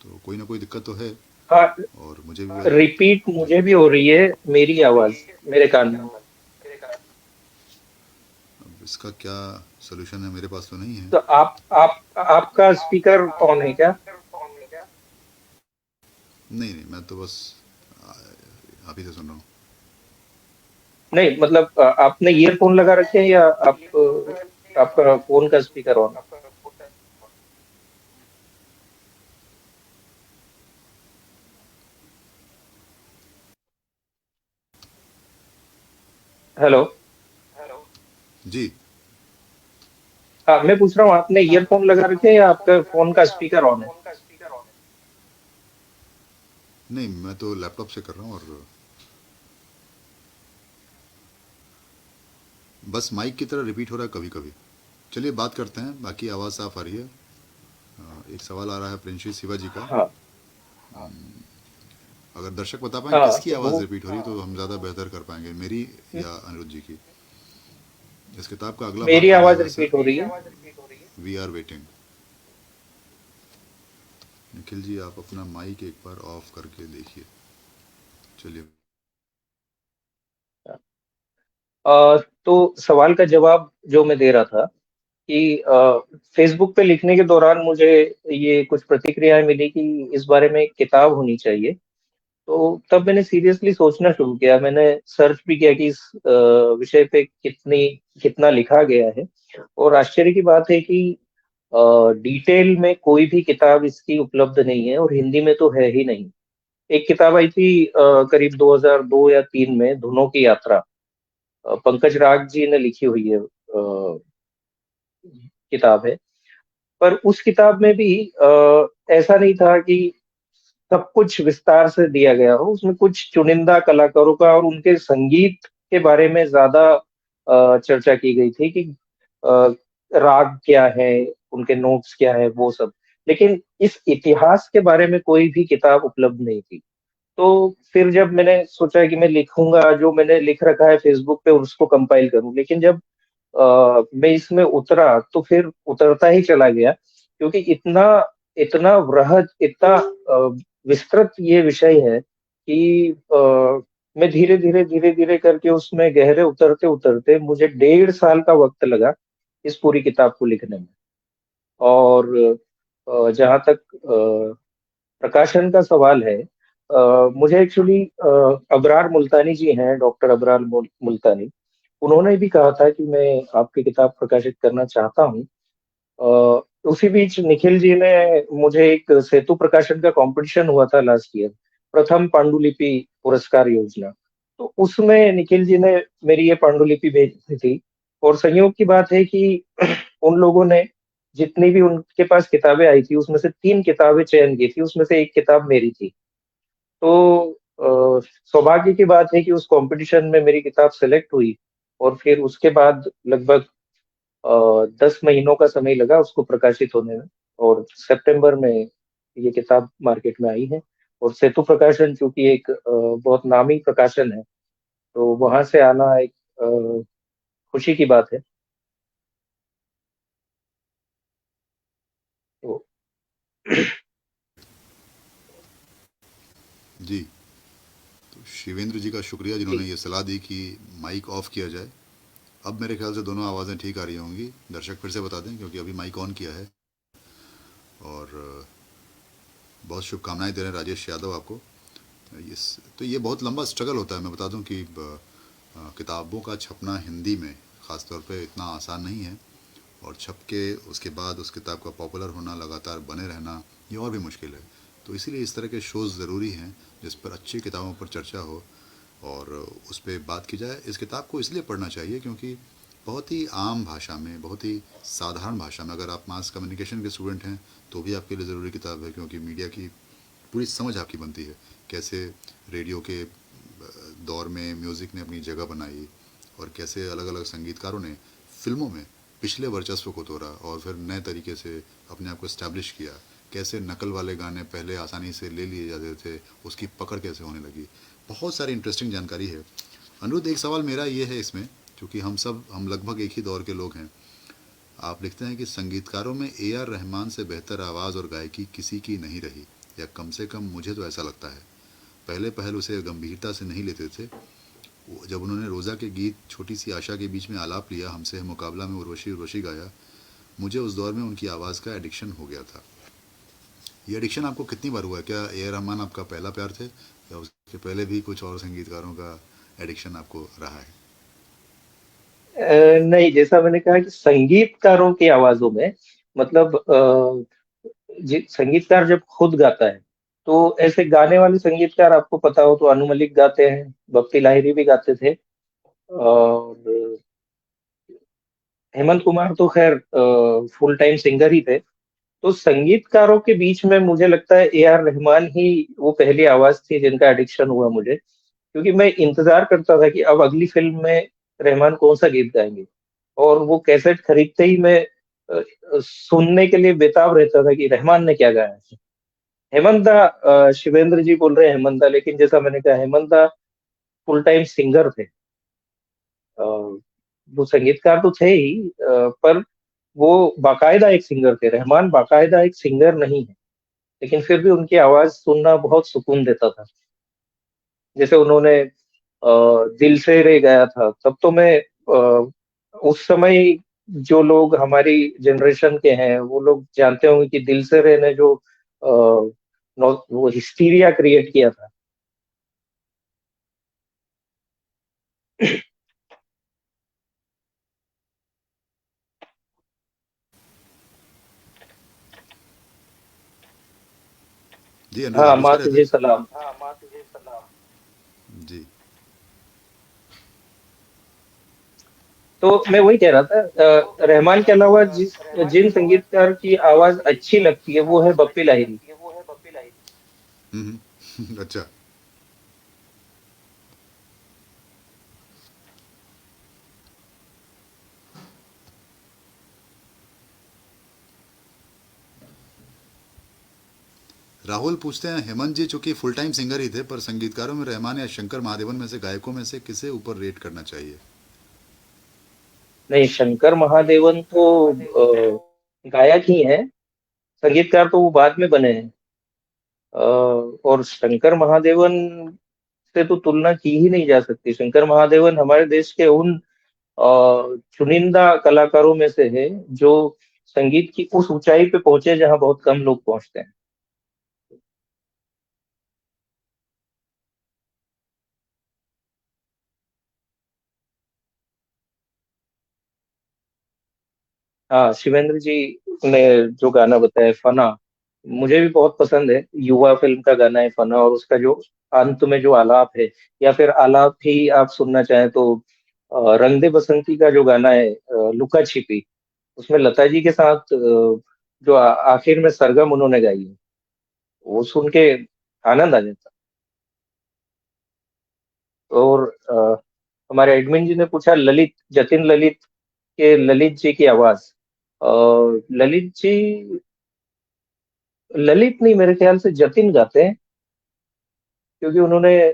तो कोई ना कोई दिक्कत तो है। हाँ, और मुझे भी रिपीट मुझे भी हो रही है, मेरी आवाज मेरे कान में। अब इसका क्या सोल्यूशन है, मेरे पास तो नहीं है। तो आपका स्पीकर ऑन है क्या? नहीं, मैं तो बस आप ही से सुन रहा हूँ। नहीं, मतलब आपने ईयरफोन लगा रखे हैं या आपका फोन का स्पीकर ऑन? हेलो जी, हाँ, मैं पूछ रहा हूँ, आपने ईयरफोन लगा रखे हैं या आपका फोन का स्पीकर ऑन है? नहीं, मैं तो लैपटॉप से कर रहा हूँ, और बस माइक की तरह रिपीट हो रहा है कभी कभी। चलिए बात करते हैं, बाकी आवाज़ साफ आ रही है। एक सवाल आ रहा है प्रिंशी शिवा जी का। हाँ, अगर दर्शक बता पाएं हाँ, किसकी आवाज़ वो रिपीट हो रही है तो हम ज़्यादा बेहतर कर पाएंगे, मेरी या अनिरुद्ध जी की। इस किताब का अगला मेरी भाग आवाज है रिपीट हो रही है। We are waiting. Nikhil ji आप अपना माइक एक बार ऑफ करके देखिए। चलिए। तो सवाल का जवाब जो मैं दे रहा था कि फेसबुक पे लिखने के दौरान मुझे ये कुछ प्रतिक्रियाएं मिली कि इस बारे में एक किताब होनी चाहिए, तो तब मैंने सीरियसली सोचना शुरू किया, मैंने सर्च भी किया कि इस विषय पे कितना लिखा गया है। और आश्चर्य की बात है कि डिटेल में कोई भी किताब इसकी उपलब्ध नहीं है, और हिंदी में तो है ही नहीं। एक किताब आई थी करीब 2002 या 3 में, धुनों की यात्रा, पंकज राग जी ने लिखी हुई है किताब है। पर उस किताब में भी ऐसा नहीं था कि सब कुछ विस्तार से दिया गया हो। उसमें कुछ चुनिंदा कलाकारों का और उनके संगीत के बारे में ज्यादा चर्चा की गई थी कि अ, राग क्या है, उनके नोट्स क्या है, वो सब। लेकिन इस इतिहास के बारे में कोई भी किताब उपलब्ध नहीं थी। तो फिर जब मैंने सोचा कि मैं लिखूंगा, जो मैंने लिख रखा है फेसबुक पे उसको कंपाइल करूं, लेकिन जब मैं इसमें उतरा तो फिर उतरता ही चला गया, क्योंकि इतना इतना वृहद, इतना विस्तृत ये विषय है कि मैं धीरे धीरे करके उसमें गहरे उतरते उतरते मुझे 1.5 साल का वक्त लगा इस पूरी किताब को लिखने में। और जहाँ तक प्रकाशन का सवाल है, मुझे एक्चुअली अबरार मुल्तानी जी हैं, डॉक्टर अबरार मुल्तानी, उन्होंने भी कहा था कि मैं आपकी किताब प्रकाशित करना चाहता हूँ। अ, उसी बीच निखिल जी ने मुझे, एक सेतु प्रकाशन का कंपटीशन हुआ था लास्ट ईयर, प्रथम पांडुलिपि पुरस्कार योजना, तो उसमें निखिल जी ने मेरी ये पांडुलिपि भेजी थी। और संयोग की बात है कि उन लोगों ने जितनी भी उनके पास किताबें आई थी उसमें से 3 किताबें चयन की थी, उसमें से एक किताब मेरी थी। तो सौभाग्य की बात है कि उस कंपटीशन में मेरी किताब सेलेक्ट हुई, और फिर उसके बाद लगभग 10 महीनों का समय लगा उसको प्रकाशित होने में, और सितंबर में ये किताब मार्केट में आई है। और सेतु प्रकाशन चूंकि एक बहुत नामी प्रकाशन है, तो वहां से आना एक खुशी की बात है। तो जी, तो शिवेंद्र जी का शुक्रिया जिन्होंने जी। ये सलाह दी कि माइक ऑफ किया जाए। अब मेरे ख्याल से दोनों आवाज़ें ठीक आ रही होंगी। दर्शक फिर से बता दें, क्योंकि अभी माइक ऑन किया है। और बहुत शुभकामनाएं दे रहे हैं राजेश यादव आपको। इस तो ये बहुत लंबा स्ट्रगल होता है। मैं बता दूं कि किताबों का छपना हिंदी में ख़ास तौर पे इतना आसान नहीं है, और छप के उसके बाद उस किताब का पॉपुलर होना, लगातार बने रहना, ये और भी मुश्किल है। तो इसीलिए इस तरह के शोज़ ज़रूरी हैं जिस पर अच्छी किताबों पर चर्चा हो और उस पर बात की जाए। इस किताब को इसलिए पढ़ना चाहिए क्योंकि बहुत ही आम भाषा में, बहुत ही साधारण भाषा में, अगर आप मास कम्युनिकेशन के स्टूडेंट हैं तो भी आपके लिए ज़रूरी किताब है, क्योंकि मीडिया की पूरी समझ आपकी बनती है। कैसे रेडियो के दौर में म्यूज़िक ने अपनी जगह बनाई, और कैसे अलग अलग संगीतकारों ने फिल्मों में पिछले वर्चस्व को तोड़ा और फिर नए तरीके से अपने आप को इस्टेब्लिश किया। कैसे नकल वाले गाने पहले आसानी से ले लिए जाते थे, उसकी पकड़ कैसे होने लगी। बहुत सारी इंटरेस्टिंग जानकारी है। अनुरुद्ध, एक सवाल मेरा ये है इसमें, क्योंकि हम लगभग एक ही दौर के लोग हैं। आप लिखते हैं कि संगीतकारों में ए आर रहमान से बेहतर आवाज़ और गायकी किसी की नहीं रही, या कम से कम मुझे तो ऐसा लगता है। पहले पहल उसे गंभीरता से नहीं लेते थे। जब उन्होंने रोज़ा के गीत छोटी सी आशा के बीच में आलाप लिया, हमसे मुकाबला में उर्वशी उर्वशी गाया, मुझे उस दौर में उनकी आवाज़ का एडिक्शन हो गया था। ये एडिक्शन आपको कितनी बार हुआ है? क्या ए आर रहमान आपका पहला प्यार थे, या उसके पहले भी कुछ और संगीतकारों का एडिक्शन आपको रहा है? नहीं, जैसा मैंने कहा कि संगीतकारों की आवाजों में, मतलब संगीतकार जब खुद गाता है, तो ऐसे गाने वाले संगीतकार आपको पता हो तो अनु मलिक गाते हैं, भक्ति लाहिरी भी गाते थे, और हेमंत कुमार तो खैर फुल टाइम सिंगर ही थे। तो संगीतकारों के बीच में मुझे लगता है ए आर रहमान ही वो पहली आवाज थी जिनका एडिक्शन हुआ मुझे, क्योंकि मैं इंतजार करता था कि अब अगली फिल्म में रहमान कौन सा गीत गाएंगे, और वो कैसेट खरीदते ही मैं सुनने के लिए बेताब रहता था कि रहमान ने क्या गाया है। हेमंत दा, शिवेंद्र जी बोल रहे हैं हेमंत दा, लेकिन जैसा मैंने कहा हेमंत दा फुल टाइम सिंगर थे। वो संगीतकार तो थे ही, पर वो बाकायदा एक सिंगर थे। रहमान बाकायदा एक सिंगर नहीं है, लेकिन फिर भी उनकी आवाज सुनना बहुत सुकून देता था। जैसे उन्होंने दिल से रे गाया था, तब तो मैं उस समय, जो लोग हमारी जनरेशन के हैं वो लोग जानते होंगे कि दिल से रे ने जो वो हिस्टीरिया क्रिएट किया था, जी अनिरुद्ध, हाँ, आप कुछ माँ कह रहे थे? तुझे सलाम। जी। तो मैं वही कह रहा था, रहमान के अलावा जिन संगीतकार की आवाज अच्छी लगती है वो है बप्पी लाहिरी। अच्छा। राहुल पूछते हैं, हेमंत जी चूंकि फुल टाइम सिंगर ही थे, पर संगीतकारों में रहमान या शंकर महादेवन में से गायकों में से किसे ऊपर रेट करना चाहिए? नहीं, शंकर महादेवन तो गायक ही हैं, संगीतकार तो वो बाद में बने हैं। और शंकर महादेवन से तो तुलना की ही नहीं जा सकती। शंकर महादेवन हमारे देश के उन चुनिंदा कलाकारों में से है जो संगीत की उस ऊंचाई पे पहुंचे जहां बहुत कम लोग पहुंचते हैं। हाँ, शिवेंद्र जी ने जो गाना बताया फना, मुझे भी बहुत पसंद है। युवा फिल्म का गाना है फना, और उसका जो अंत में जो आलाप है, या फिर आलाप ही आप सुनना चाहें तो रंग दे बसंती का जो गाना है लुका छिपी, उसमें लता जी के साथ जो आखिर में सरगम उन्होंने गाई है, वो सुन के आनंद आ जाता। और हमारे एडमिन जी ने पूछा ललित, जतिन ललित के ललित जी की आवाज। अ, ललित जी, ललित नहीं, मेरे ख्याल से जतिन गाते हैं, क्योंकि उन्होंने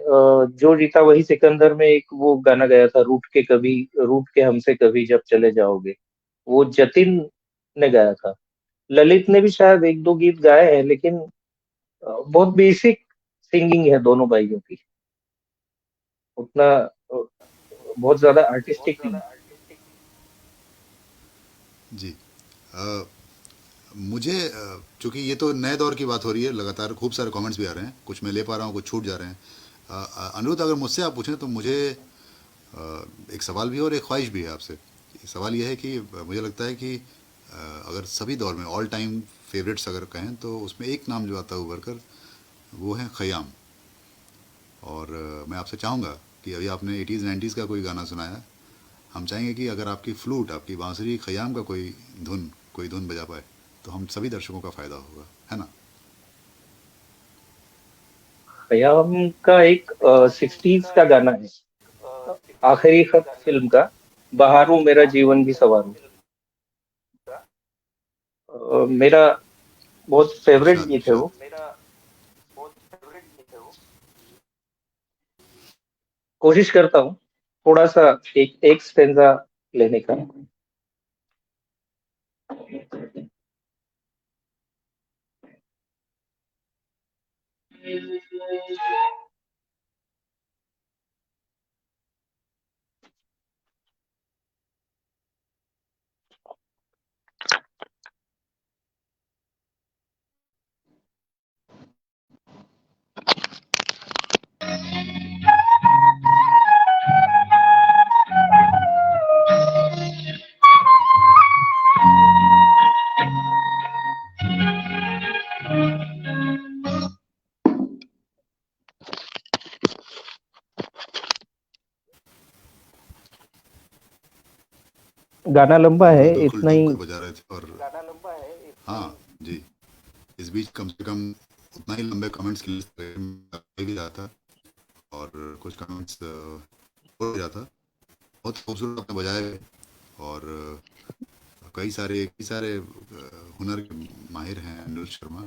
जो जीता वही सिकंदर में एक वो गाना गाया था, रूठ के कभी, रूठ के हमसे कभी जब चले जाओगे, वो जतिन ने गाया था। ललित ने भी शायद एक दो गीत गाए हैं, लेकिन बहुत बेसिक सिंगिंग है दोनों भाइयों की, उतना बहुत ज्यादा आर्टिस्टिक नहीं। जी। मुझे चूंकि ये तो नए दौर की बात हो रही है, लगातार खूब सारे कमेंट्स भी आ रहे हैं, कुछ मैं ले पा रहा हूँ, कुछ छूट जा रहे हैं। अनिरुद्ध, अगर मुझसे आप पूछें तो मुझे एक सवाल भी है और एक ख्वाहिश भी है आपसे। सवाल यह है कि मुझे लगता है कि अगर सभी दौर में ऑल टाइम फेवरेट्स अगर कहें तो उसमें एक नाम जो आता है उभर कर, वो है खयाम। और मैं आपसे चाहूँगा कि अभी आपने 80s 90s का कोई गाना सुनाया, हम चाहेंगे कि अगर आपकी फ्लूट, आपकी बांसुरी खयाम का कोई धुन बजा पाए तो हम सभी दर्शकों का फ़ायदा होगा, है ना? खयाम का एक 60s का गाना है, आखिरी खत फिल्म का, बहारों मेरा जीवन भी सवारों। मेरा बहुत फेवरेट इरशाद गीत है इरशाद। वो। कोशिश करता हूँ थोड़ा सा एक एक स्टेंजा लेने का। गाना लंबा है, बिल्कुल बिल्कुल, इतना दम ही। कर बजा रहे थे। और हाँ जी, इस बीच कम से कम उतना ही लंबे कमेंट्स की लिस्ट भी रहा था, और कुछ कमेंट्स हो भी रहा था। बहुत खूबसूरत आपने बजाए हुए, और कई सारे हुनर के माहिर हैं अनिरुद्ध शर्मा।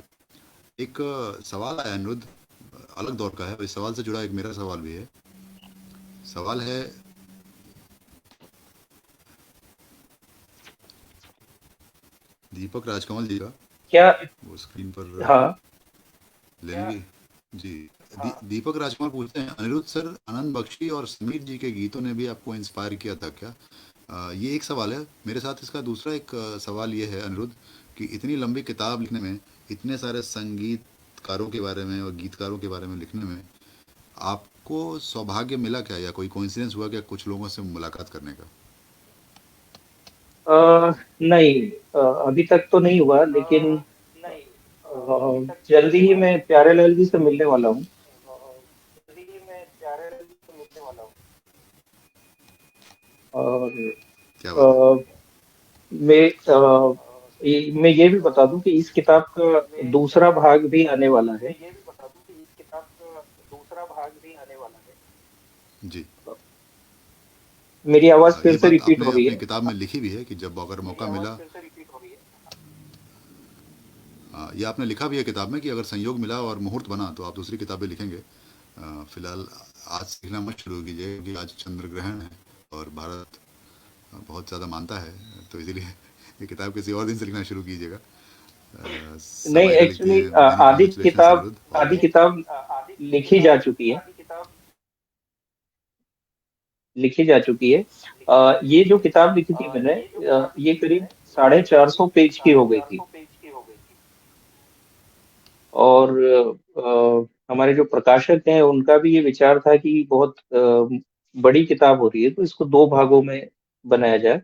एक सवाल आया अनिरुद्ध, अलग दौर का है, इस सवाल से जुड़ा एक मेरा सवाल भी है। सवाल है दीपक राजकमल जी का, क्या? वो स्क्रीन पर हाँ। ले लेंगे जी। दीपक राजकुमार पूछते हैं, अनिरुद्ध सर, आनंद बख्शी और समीर जी के गीतों ने भी आपको इंस्पायर किया था क्या? ये एक सवाल है मेरे साथ। इसका दूसरा एक सवाल ये है अनिरुद्ध, कि इतनी लंबी किताब लिखने में, इतने सारे संगीतकारों के बारे में और गीतकारों के बारे में लिखने में, आपको सौभाग्य मिला क्या, या कोई कोइंसिडेंस हुआ क्या कुछ लोगों से मुलाकात करने का? नहीं, अभी तक तो नहीं हुआ, लेकिन जल्दी ही मैं प्यारेलाल जी से मिलने वाला हूँ। और क्या बात है। अ, मैं ये भी बता दूं कि इस किताब का दूसरा भाग भी आने वाला है। जी। मेरी आवाज फिर ये से बात रिपीट आपने हो रही अपनी है। किताब में लिखी भी है कि जब अगर मौका मिला, ये आपने लिखा भी है किताब में कि अगर संयोग मिला और मुहूर्त बना तो आप दूसरी किताबें लिखेंगे। फिलहाल आज से लिखना मत शुरू कीजिए क्योंकि आज चंद्र ग्रहण है और भारत बहुत ज़्यादा मानता है, तो इसीलिए ये किताब किसी और दिन से लिखना शुरू कीजिएगा। सब नहीं, आइडिया लिखते एक्चुअली हैं। Many congratulation Aniruddh. आधी और किताब लिखी जा चुकी है। ये जो किताब लिखी थी मैंने, ये करीब 450 पेज की हो गई थी। और हमारे जो प्रकाशक हैं उनका भी ये विचार था कि बहुत बड़ी किताब हो रही है तो इसको दो भागों में बनाया जाए।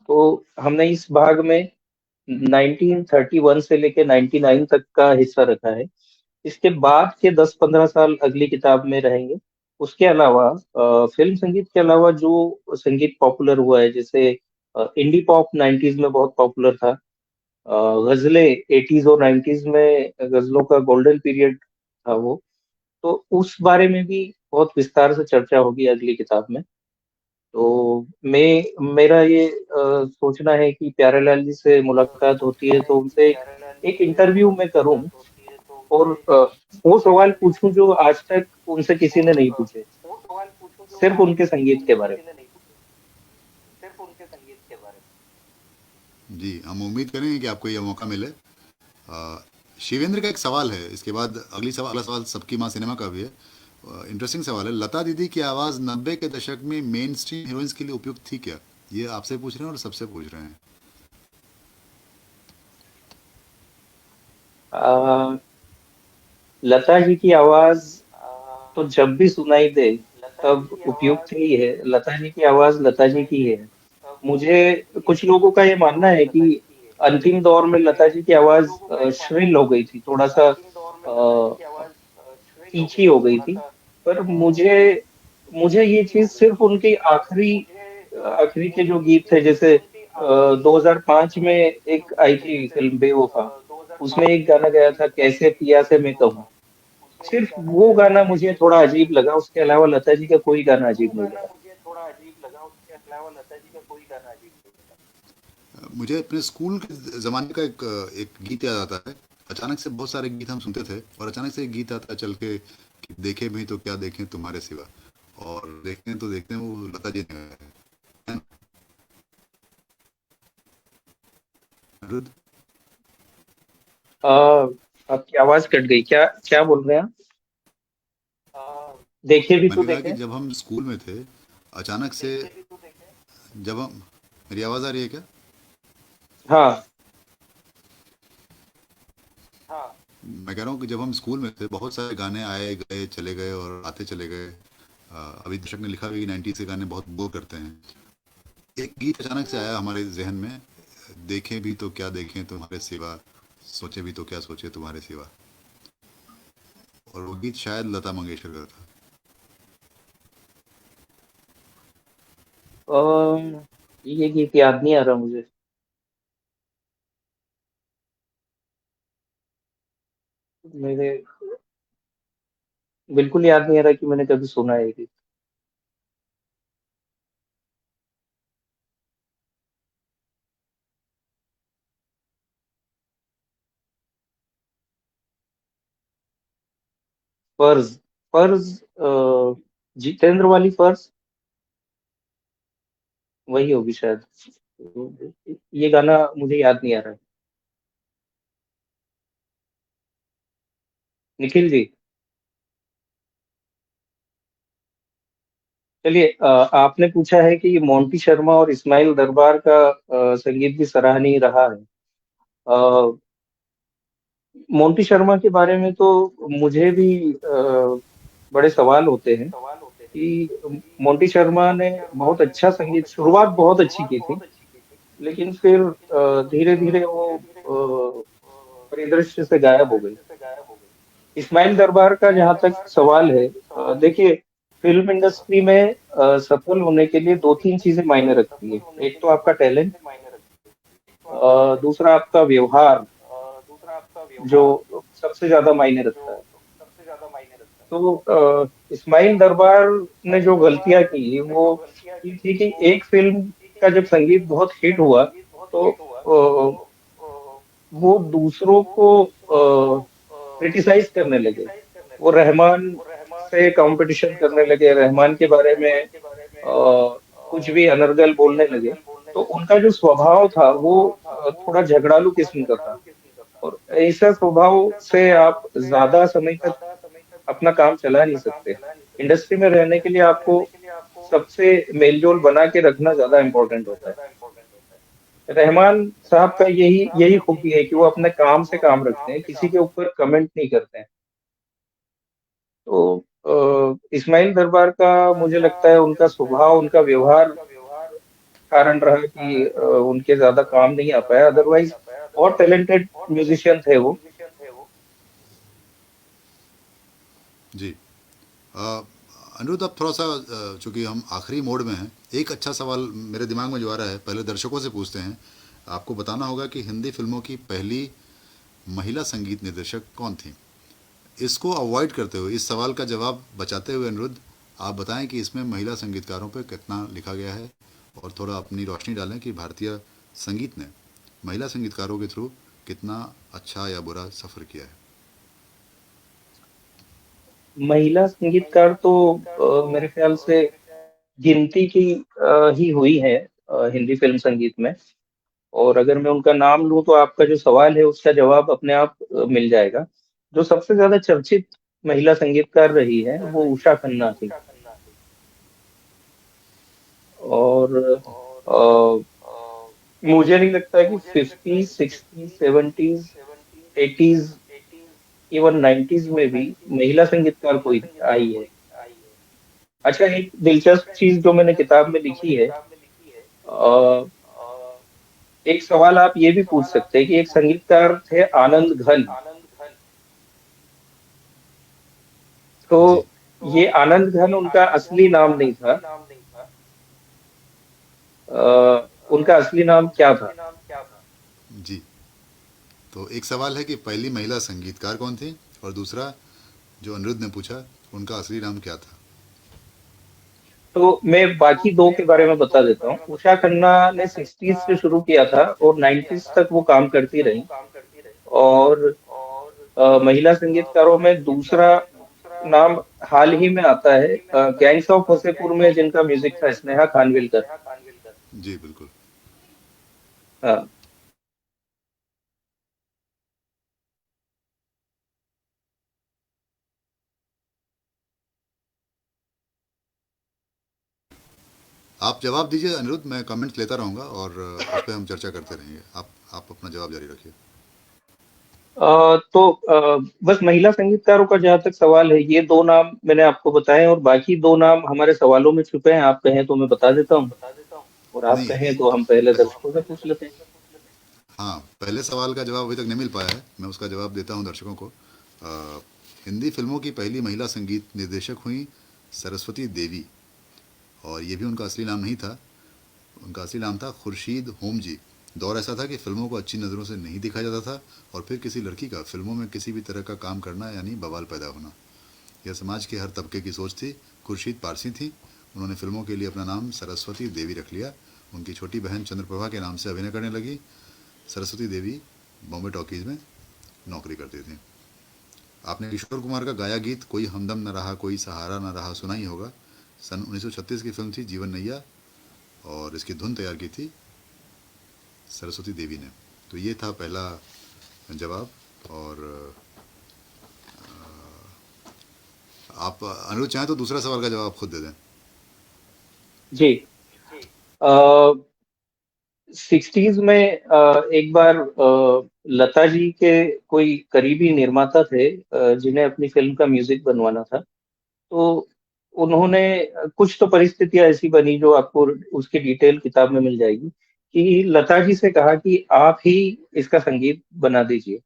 तो हमने इस भाग में 1931 से लेके 99 तक का हिस्सा रखा है। इसके बाद के 10-15 साल अगली किताब में रहेंगे। उसके अलावा फिल्म संगीत के अलावा जो संगीत पॉपुलर हुआ है, जैसे इंडी पॉप 90s में बहुत पॉपुलर था। गजलें 80s और 90s में गजलों का गोल्डन पीरियड था वो। तो उस बारे में भी बहुत विस्तार से चर्चा होगी अगली किताब में। तो मेरा ये सोचना है कि प्यारेलाल जी से मुलाकात होती है तो उनसे एक इंटरव्यू मैं करूं और वो सवाल पूछूं जो आज तक उनसे किसी ने नहीं पूछे, सिर्फ उनके संगीत के बारे में। जी, हम उम्मीद करेंगे कि आपको यह मौका मिले। शिवेंद्र का एक सवाल है, इसके बाद अगला सवाल सबकी माँ सिनेमा का भी है। इंटरेस्टिंग सवाल है। लता दीदी की आवाज़ 90 के दशक में मेन स्ट्रीम हीरोइंस के लिए उपयुक्त थी क्या? ये आपसे पूछ रहे हैं और सबसे पूछ रहे हैं। अ, लता जी की आवाज तो जब भी सुनाई दे तब उपयुक्त ही है। लता जी की आवाज लता जी की है। मुझे कुछ लोगों का ये मानना है कि अंतिम दौर में लता जी की आवाज श्रिल हो गई थी, थोड़ा सा तीखी हो गई थी। पर मुझे मुझे ये चीज सिर्फ उनके आखिरी आखिरी के जो गीत थे, जैसे 2005 में एक आई थी फिल्म बेवफा, उसमें एक गाना गया था कैसे पिया से मैं कहूँ। सिर्फ वो गाना मुझे थोड़ा अजीब लगा, उसके अलावा लता जी का कोई गाना अजीब नहीं लगा। मुझे अपने स्कूल के ज़माने का एक गीत याद आता है। अचानक से बहुत सारे गीत हम सुनते थे और अचानक से एक गीत आता चल के कि देखे भी तो क्या देखें तुम्हारे सिवा, और देखते हैं तो देखते हैं वो लता जी ने गाया है ना? अनिरुद्ध? आ, आपकी आवाज कट गई, क्या क्या बोल रहे हैं आप? देखे भी तो मैंने कहा कि देखे। जब हम स्कूल में थे अचानक से, जब हम, मेरी आवाज़ आ रही है क्या? हाँ। मैं कह रहा हूँ कि जब हम स्कूल में थे बहुत सारे गाने आए गए चले गए और आते चले गए। अभी दर्शक ने लिखा भी कि 90 के गाने बहुत बोर करते हैं। एक गीत अचानक से आया हमारे जहन में, देखें भी तो क्या देखें तुम्हारे सिवा, सोचे भी तो क्या सोचे तुम्हारे सिवा, और वो गीत शायद लता मंगेशकर का था। ये गीत याद नहीं आ रहा मुझे। मेरे बिल्कुल याद नहीं आ रहा कि मैंने कभी सुना है ये गीत। फर्ज, फर्ज, जितेंद्र वाली फर्ज, वही होगी शायद। ये गाना मुझे याद नहीं आ रहा है। निखिल जी, चलिए, आपने पूछा है कि मोंटी शर्मा और इस्माइल दरबार का संगीत भी सराहनीय रहा है। अ, मोंटी शर्मा के बारे में तो मुझे भी बड़े सवाल होते हैं कि मोंटी शर्मा ने बहुत अच्छा संगीत, शुरुआत बहुत अच्छी की थी, लेकिन फिर धीरे धीरे वो परिदृश्य से गायब हो गई। इस्माइल दरबार का जहां तक सवाल है, देखिए, फिल्म इंडस्ट्री में सफल होने के लिए दो तीन चीजें मायने रखती है। एक तो आपका टैलेंट, दूसरा आपका व्यवहार, जो सबसे ज्यादा मायने रखता है। तो इस्माइल दरबार ने जो गलतियां की वो ये थी कि एक फिल्म का जब संगीत बहुत हिट हुआ तो वो दूसरों को क्रिटिसाइज करने लगे। वो रहमान से कंपटीशन करने लगे, रहमान के बारे में कुछ भी अनर्गल बोलने लगे। तो उनका जो स्वभाव था वो थोड़ा झगड़ालू किस्म का था, और ऐसा स्वभाव से आप ज्यादा समय तक अपना काम चला नहीं सकते। इंडस्ट्री में रहने के लिए आपको सबसे मेलजोल बना के रखना ज्यादा इम्पोर्टेंट होता है। रहमान साहब का यही यही खूबी है कि वो अपने काम से काम रखते हैं, किसी के ऊपर कमेंट नहीं करते हैं। तो इस्माइल दरबार का मुझे लगता है उनका स्वभाव, उनका व्यवहार कारण रहा कि उनके ज्यादा काम नहीं आ पाया। अदरवाइज और टैलेंटेड म्यूजिशियन थे वो। जी। अनिरुद्ध, अब थोड़ा सा चूंकि हम आखिरी मोड में हैं, एक अच्छा सवाल मेरे दिमाग में जो आ रहा है, पहले दर्शकों से पूछते हैं। आपको बताना होगा कि हिंदी फिल्मों की पहली महिला संगीत निर्देशक कौन थी। इसको अवॉइड करते हुए, इस सवाल का जवाब बचाते हुए अनिरुद्ध, आप बताएं कि इसमें महिला संगीतकारों पर कितना लिखा गया है, और थोड़ा अपनी रोशनी डालें कि भारतीय संगीत ने महिला संगीतकारों के थ्रू कितना अच्छा या बुरा सफ़र किया है। महिला संगीतकार तो मेरे ख्याल से गिनती की ही हुई है हिंदी फिल्म संगीत में। और अगर मैं उनका नाम लूं तो आपका जो सवाल है उसका जवाब अपने आप मिल जाएगा। जो सबसे ज्यादा चर्चित महिला संगीतकार रही है वो उषा खन्ना थी। और मुझे नहीं लगता कि 50, 60, 70, 80s, इवन 90s में भी महिला संगीतकार कोई आई है। अच्छा, एक दिलचस्प चीज जो मैंने किताब में लिखी है, अ, एक सवाल आप ये भी पूछ सकते हैं कि एक संगीतकार थे आनंद घन। तो जी। ये आनंद घन उनका असली नाम नहीं था। उनका असली नाम क्या था? जी। तो एक सवाल है कि पहली महिला संगीतकार कौन थी, और दूसरा जो अनिरुद्ध ने पूछा, उनका असली नाम क्या था। तो मैं बाकी दो के बारे में बता देता हूँ। उषा खन्ना ने 60s से शुरू किया था और 90s तक वो काम करती रही। और महिला संगीतकारों में दूसरा नाम हाल ही में आता है, गैंग्स ऑफ वसेपुर में जिनका म्यूजिक था स्नेहा खानविलकर। जी बिल्कुल। हाँ। आप जवाब दीजिए अनिरुद्ध, मैं कमेंट्स लेता रहूँगा और उस पर हम चर्चा करते रहेंगे। आप अपना जवाब जारी रखिए। तो बस महिला संगीतकारों का जहां तक सवाल है, ये दो नाम मैंने आपको बताए, और बाकी दो नाम हमारे सवालों में छुपे हैं। आप कहें तो मैं बता देता हूँ, और आप नहीं, कहें तो हम पहले दर्शकों से पूछ लेते हैं। हाँ, पहले सवाल का जवाब अभी तक नहीं मिल पाया है, मैं उसका जवाब देता हूँ दर्शकों को। हिंदी फिल्मों की पहली महिला संगीत निर्देशक हुई सरस्वती देवी, और ये भी उनका असली नाम नहीं था। उनका असली नाम था खुर्शीद होमजी। दौर ऐसा था कि फिल्मों को अच्छी नज़रों से नहीं देखा जाता था, और फिर किसी लड़की का फिल्मों में किसी भी तरह का काम करना यानी बवाल पैदा होना। यह समाज के हर तबके की सोच थी। खुर्शीद पारसी थी। उन्होंने फिल्मों के लिए अपना नाम सरस्वती देवी रख लिया। उनकी छोटी बहन चंद्रप्रभा के नाम से अभिनय करने लगी। सरस्वती देवी बॉम्बे टॉकीज़ में नौकरी करती थी। आपने किशोर कुमार का गाया गीत कोई हमदम न रहा कोई सहारा न रहा सुना ही होगा। सन 1936 की फिल्म थी जीवन नैया, और इसकी धुन तैयार की थी सरस्वती देवी ने। तो ये था पहला जवाब। और आप अनिरुद्ध चाहें तो दूसरा सवाल का जवाब खुद दे दें। जी। 60s में एक बार लता जी के कोई करीबी निर्माता थे जिन्हें अपनी फिल्म का म्यूजिक बनवाना था। तो उन्होंने कुछ तो परिस्थितियां ऐसी बनी जो आपको उसकी डिटेल किताब में मिल जाएगी, कि लता जी से कहा कि आप ही इसका संगीत बना दीजिए।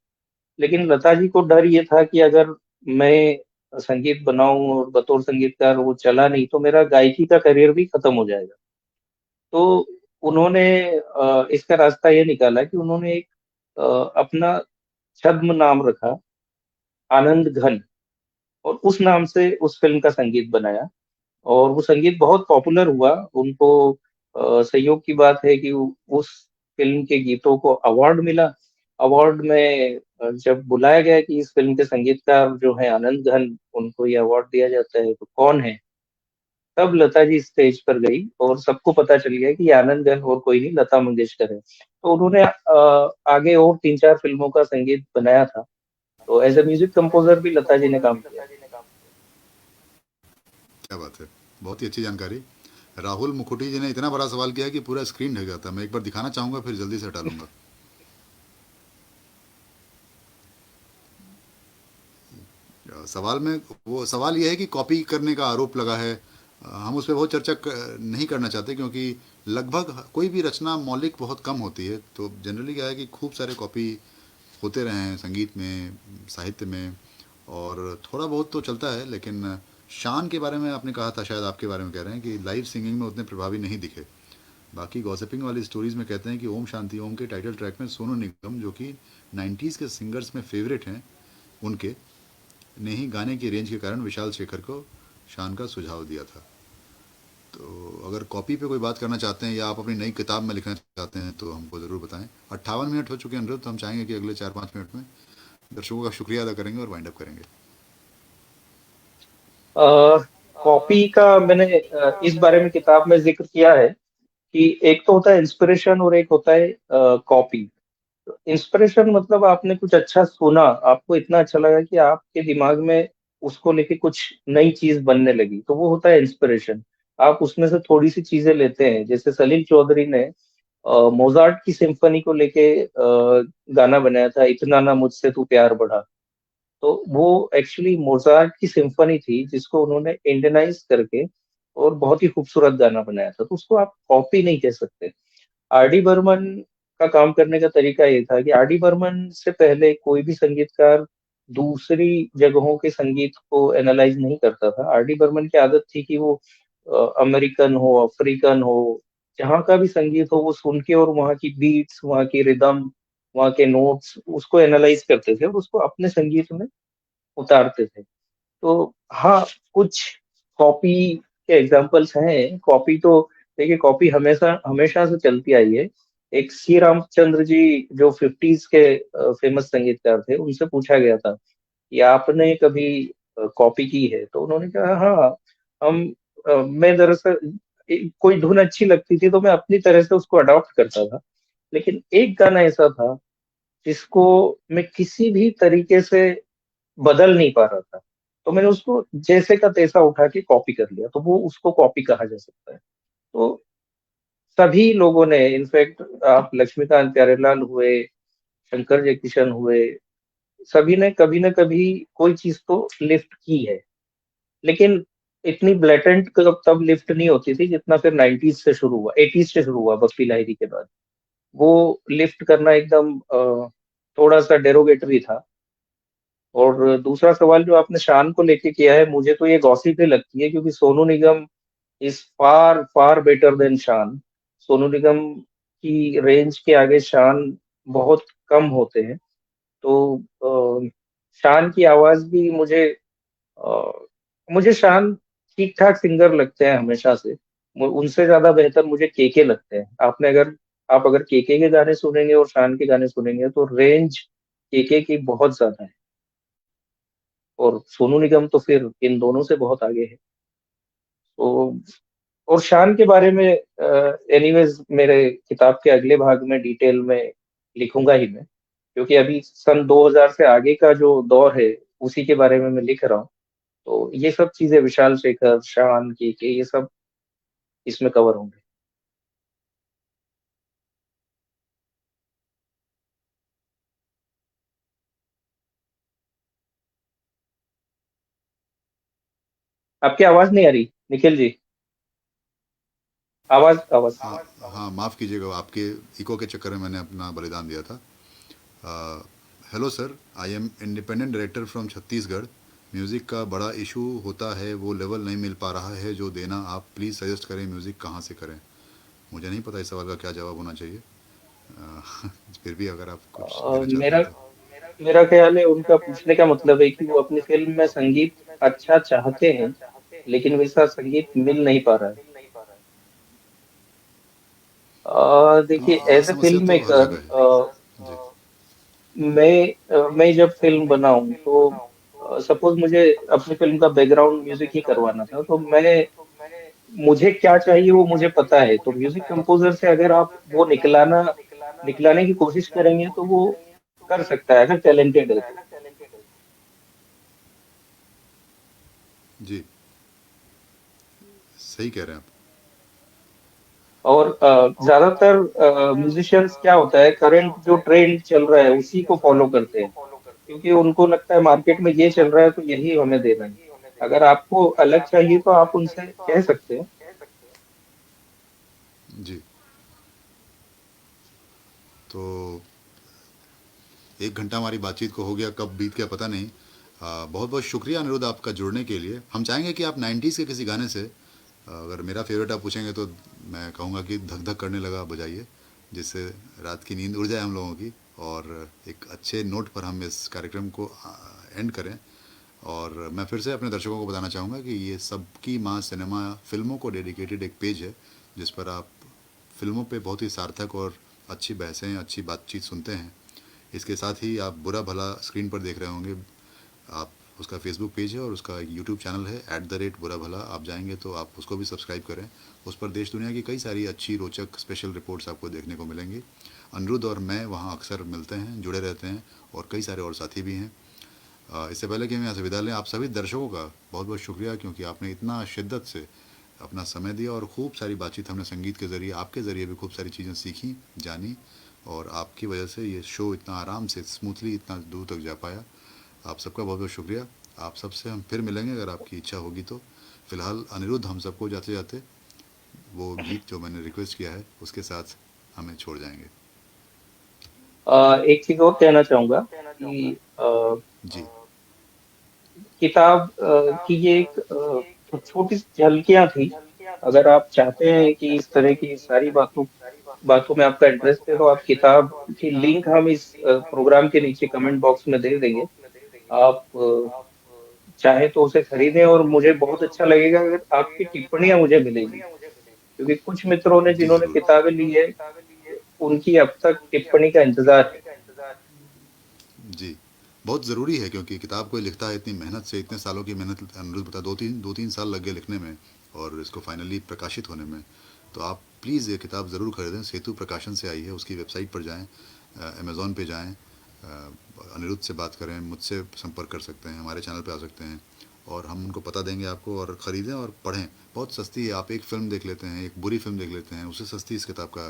लेकिन लता जी को डर ये था कि अगर मैं संगीत बनाऊं और बतौर संगीतकार वो चला नहीं तो मेरा गायकी का करियर भी खत्म हो जाएगा। तो उन्होंने इसका रास्ता ये निकाला कि उन्होंने एक अपना छद्म नाम रखा, आनंद घन, और उस नाम से उस फिल्म का संगीत बनाया। और वो संगीत बहुत पॉपुलर हुआ। उनको संयोग की बात है कि उस फिल्म के गीतों को अवार्ड मिला। अवार्ड में जब बुलाया गया कि इस फिल्म के संगीतकार जो है आनंद घन, उनको ये अवार्ड दिया जाता है, तो कौन है, तब लता जी स्टेज पर गई और सबको पता चल गया कि ये आनंद घन और कोई नहीं, लता मंगेशकर है। तो उन्होंने आगे और 3-4 फिल्मों का संगीत बनाया था। तो एज ए म्यूजिक कंपोजर भी लता जी ने काम किया। क्या बात है, बहुत ही अच्छी जानकारी। राहुल मुखुटी जी ने इतना बड़ा सवाल किया कि पूरा स्क्रीन ढक जाता है। मैं एक बार दिखाना चाहूंगा, फिर जल्दी से हटा लूंगा। सवाल में वो सवाल यह है कि कॉपी करने का आरोप लगा है। हम उस पर बहुत चर्चा नहीं करना चाहते, क्योंकि लगभग कोई भी रचना मौलिक बहुत कम होती है। तो जनरली क्या है कि खूब सारे कॉपी होते रहे हैं संगीत में, साहित्य में, और थोड़ा बहुत तो चलता है। लेकिन शान के बारे में आपने कहा था, शायद आपके बारे में कह रहे हैं कि लाइव सिंगिंग में उतने प्रभावी नहीं दिखे। बाकी गॉसिपिंग वाली स्टोरीज में कहते हैं कि ओम शांति ओम के टाइटल ट्रैक में सोनू निगम, जो कि 90s के सिंगर्स में फेवरेट हैं, उनके ने ही गाने की रेंज के कारण विशाल शेखर को शान का सुझाव दिया था। तो अगर कॉपी पे कोई बात करना चाहते हैं या आप अपनी नई किताब में लिखना चाहते हैं तो हमको ज़रूर बताएं। 58 मिनट हो चुके हैं अनुरोध, तो हम चाहेंगे कि अगले 4-5 मिनट में दर्शकों का शुक्रिया अदा करेंगे और वाइंड अप करेंगे। कॉपी का मैंने इस बारे में किताब में जिक्र किया है कि एक तो होता है इंस्पिरेशन और एक होता है कॉपी। इंस्पिरेशन मतलब आपने कुछ अच्छा सुना, आपको इतना अच्छा लगा कि आपके दिमाग में उसको लेके कुछ नई चीज बनने लगी, तो वो होता है इंस्पिरेशन। आप उसमें से थोड़ी सी चीजें लेते हैं। जैसे सलील चौधरी ने मोजार्ट की सिम्फनी को लेके गाना बनाया था, इतना ना मुझसे तू प्यार बढ़ा। तो वो एक्चुअली मोजार्ट की सिम्फनी थी जिसको उन्होंने इंडियनाइज करके और बहुत ही खूबसूरत गाना बनाया था। तो उसको आप कॉपी नहीं कह सकते। आर डी बर्मन का काम करने का तरीका ये था कि आर डी बर्मन से पहले कोई भी संगीतकार दूसरी जगहों के संगीत को एनालाइज नहीं करता था। आर डी बर्मन की आदत थी कि वो अमेरिकन हो, अफ्रीकन हो, जहाँ का भी संगीत हो वो सुन के और वहाँ की बीट्स, वहाँ की रिदम, वहाँ के नोट्स, उसको एनालाइज करते थे और उसको अपने संगीत में उतारते थे। तो हाँ, कुछ कॉपी के एग्जांपल्स हैं। कॉपी तो देखिए, कॉपी हमेशा हमेशा से चलती आई है। एक सी रामचंद्र जी जो 50s के फेमस संगीतकार थे, उनसे पूछा गया था कि आपने कभी कॉपी की है, तो उन्होंने कहा हाँ, हम मैं दरअसल कोई धुन अच्छी लगती थी तो मैं अपनी तरह से उसको अडॉप्ट करता था। लेकिन एक गाना ऐसा था जिसको मैं किसी भी तरीके से बदल नहीं पा रहा था, तो मैंने उसको जैसे का तैसा उठा के कॉपी कर लिया, तो वो उसको कॉपी कहा जा सकता है। तो सभी लोगों ने, इनफैक्ट आप लक्ष्मीकांत प्यारेलाल हुए, शंकर जयकिशन हुए, सभी ने कभी ना कभी कोई चीज तो लिफ्ट की है। लेकिन इतनी ब्लेटेंट तब लिफ्ट नहीं होती थी जितना फिर 90s से शुरू हुआ, 80s से शुरू हुआ बप्पी लाहिरी के बाद। वो लिफ्ट करना एकदम थोड़ा सा डेरोगेटरी था। और दूसरा सवाल जो आपने शान को लेके किया है, मुझे तो ये गॉसिप ही लगती है, क्योंकि Sonu Nigam is far far better than Shaan. Sonu निगम की रेंज के आगे शान बहुत कम होते हैं। तो शान की आवाज भी अ, मुझे शान ठीक ठाक सिंगर लगते हैं हमेशा से। उनसे ज्यादा बेहतर मुझे केके लगते हैं। आप अगर केके के गाने सुनेंगे और शान के गाने सुनेंगे तो रेंज केके की बहुत ज्यादा है, और सोनू निगम तो फिर इन दोनों से बहुत आगे है। तो और शान के बारे में एनीवेज मेरे किताब के अगले भाग में डिटेल में लिखूंगा ही मैं, क्योंकि अभी सन 2000 से आगे का जो दौर है उसी के बारे में मैं लिख रहा हूँ। तो ये सब चीजें, विशाल शेखर, शान के ये सब इसमें कवर होंगे। आपकी आवाज नहीं आ रही निखिल जी। आवाज आवाज। हाँ, माफ़ कीजिएगा, आपके इको के चक्कर में मैंने अपना बलिदान दिया था। Hello sir, I am independent director from Chhattisgarh. Music का बड़ा इशू होता है, वो लेवल नहीं मिल पा रहा है जो देना, आप प्लीज़ सजेस्ट करें म्यूज़िक कहाँ से करें। मुझे नहीं पता इस सवाल का क्या जवाब होना चाहिए। फिर भी अगर आप कुछ देना चाहते मेरा हैं तो। मेरा ख्याल है उनका पूछने का मतलब है कि वो अपनी फिल्म में संगीत अच्छा चाहते हैं, लेकिन वैसा संगीत मिल नहीं पा रहा है। देखिए, एज ए समस्या फिल्म तो हर मेकर, जगह है जी। मैं जब फिल्म बनाऊं तो सपोज मुझे अपनी फिल्म का बैकग्राउंड म्यूजिक ही करवाना था, तो मुझे क्या चाहिए वो मुझे पता है। तो म्यूजिक कंपोजर से अगर आप वो निकलाने की कोशिश करेंगे तो वो कर सकता है, अगर टैलेंटेड है तो। जी, सही कह रहे हैं आप। और ज्यादातर म्यूजिशियंस क्या होता है, करंट जो ट्रेंड चल रहा है उसी को फॉलो करते हैं, क्योंकि उनको लगता है मार्केट में ये चल रहा है तो यही हमें देना है। अगर आपको अलग चाहिए तो आप उनसे कह सकते हैं। जी, तो 1 घंटा हमारी बातचीत को हो गया, कब बीत गया पता नहीं। बहुत बहुत शुक्रिया अनिरुद्ध आपका जुड़ने के लिए। हम चाहेंगे कि आप 90s के किसी गाने से, अगर मेरा फेवरेट आप पूछेंगे तो मैं कहूँगा कि धक धक करने लगा बजाइए, जिससे रात की नींद उड़ जाए हम लोगों की, और एक अच्छे नोट पर हम इस कार्यक्रम को एंड करें। और मैं फिर से अपने दर्शकों को बताना चाहूँगा कि ये सबकी माँ सिनेमा फिल्मों को डेडिकेटेड एक पेज है, जिस पर आप फिल्मों पे बहुत ही सार्थक और अच्छी बहसें, अच्छी बातचीत सुनते हैं। इसके साथ ही आप बुरा भला स्क्रीन पर देख रहे होंगे, आप उसका फेसबुक पेज है और उसका यूट्यूब चैनल है @बुरा भला। आप जाएंगे तो आप उसको भी सब्सक्राइब करें। उस पर देश दुनिया की कई सारी अच्छी रोचक स्पेशल रिपोर्ट्स आपको देखने को मिलेंगी। अनिरुद्ध और मैं वहाँ अक्सर मिलते हैं, जुड़े रहते हैं, और कई सारे और साथी भी हैं। इससे पहले कि हम यहाँ से विदा लें, आप सभी दर्शकों का बहुत बहुत शुक्रिया, क्योंकि आपने इतना शिद्दत से अपना समय दिया और खूब सारी बातचीत हमने संगीत के ज़रिए, आपके ज़रिए भी खूब सारी चीज़ें सीखी, जानी, और आपकी वजह से ये शो इतना आराम से स्मूथली इतना दूर तक जा पाया। आप सबका बहुत बहुत शुक्रिया। आप सबसे हम फिर मिलेंगे अगर आपकी इच्छा होगी तो। फ़िलहाल अनिरुद्ध हम सबको जाते जाते वो गीत जो मैंने रिक्वेस्ट किया है उसके साथ हमें छोड़ जाएंगे। एक चीज और कहना चाहूंगा कि जी किताब की ये एक छोटी सी झलकियां थी। अगर आप चाहते हैं कि इस तरह की सारी बातों में आपका इंटरेस्ट है, तो आप किताब की लिंक हम इस प्रोग्राम के नीचे कमेंट बॉक्स में दे देंगे। आप चाहे तो उसे खरीदें, और मुझे बहुत अच्छा लगेगा अगर आपकी टिप्पणियां मुझे मिलेंगी, क्योंकि कुछ मित्रों ने जी जिन्होंने ज़रूर। किताबें ली है, उनकी अब तक टिप्पणी का इंतजार है। जी, बहुत ज़रूरी है, क्योंकि किताब कोई लिखता है इतनी मेहनत से, इतने सालों की मेहनत, अनिरुद्ध बता, दो तीन साल लग गए लिखने में और इसको फाइनली प्रकाशित होने में। तो आप प्लीज़ ये किताब ज़रूर खरीदें। सेतु प्रकाशन से आई है, उसकी वेबसाइट पर जाएं, अमेज़ॉन पे जाएं, अनिरुद्ध से बात करें, मुझसे संपर्क कर सकते हैं, हमारे चैनल पे आ सकते हैं, और हम उनको पता देंगे आपको, और ख़रीदें और पढ़ें। बहुत सस्ती है, आप एक फ़िल्म देख लेते हैं, एक बुरी फिल्म देख लेते हैं, उससे सस्ती इस किताब का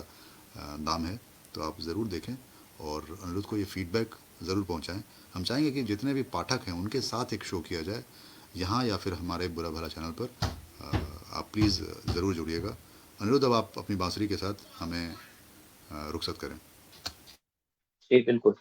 दाम है। तो आप ज़रूर देखें और अनिरुद्ध को ये फीडबैक ज़रूर पहुंचाएं। हम चाहेंगे कि जितने भी पाठक हैं उनके साथ एक शो किया जाए, यहाँ या फिर हमारे बुरा भला चैनल पर। आप प्लीज़ ज़रूर जुड़िएगा। अनिरुद्ध, अब आप अपनी बांसुरी के साथ हमें रुखसत करें। जी बिल्कुल।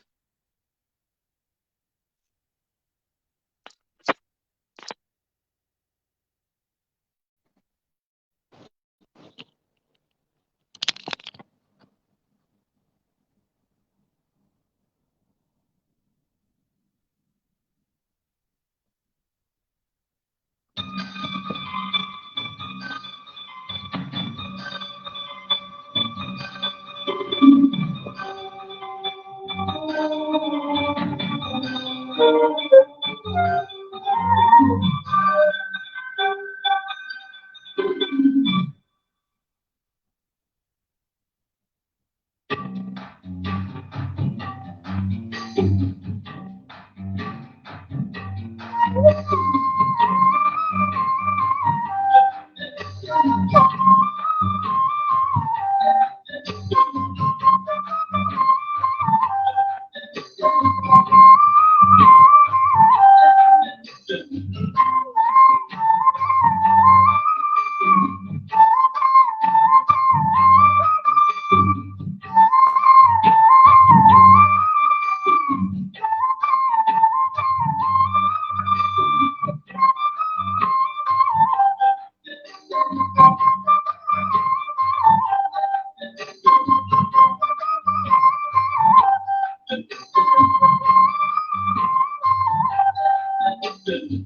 Done.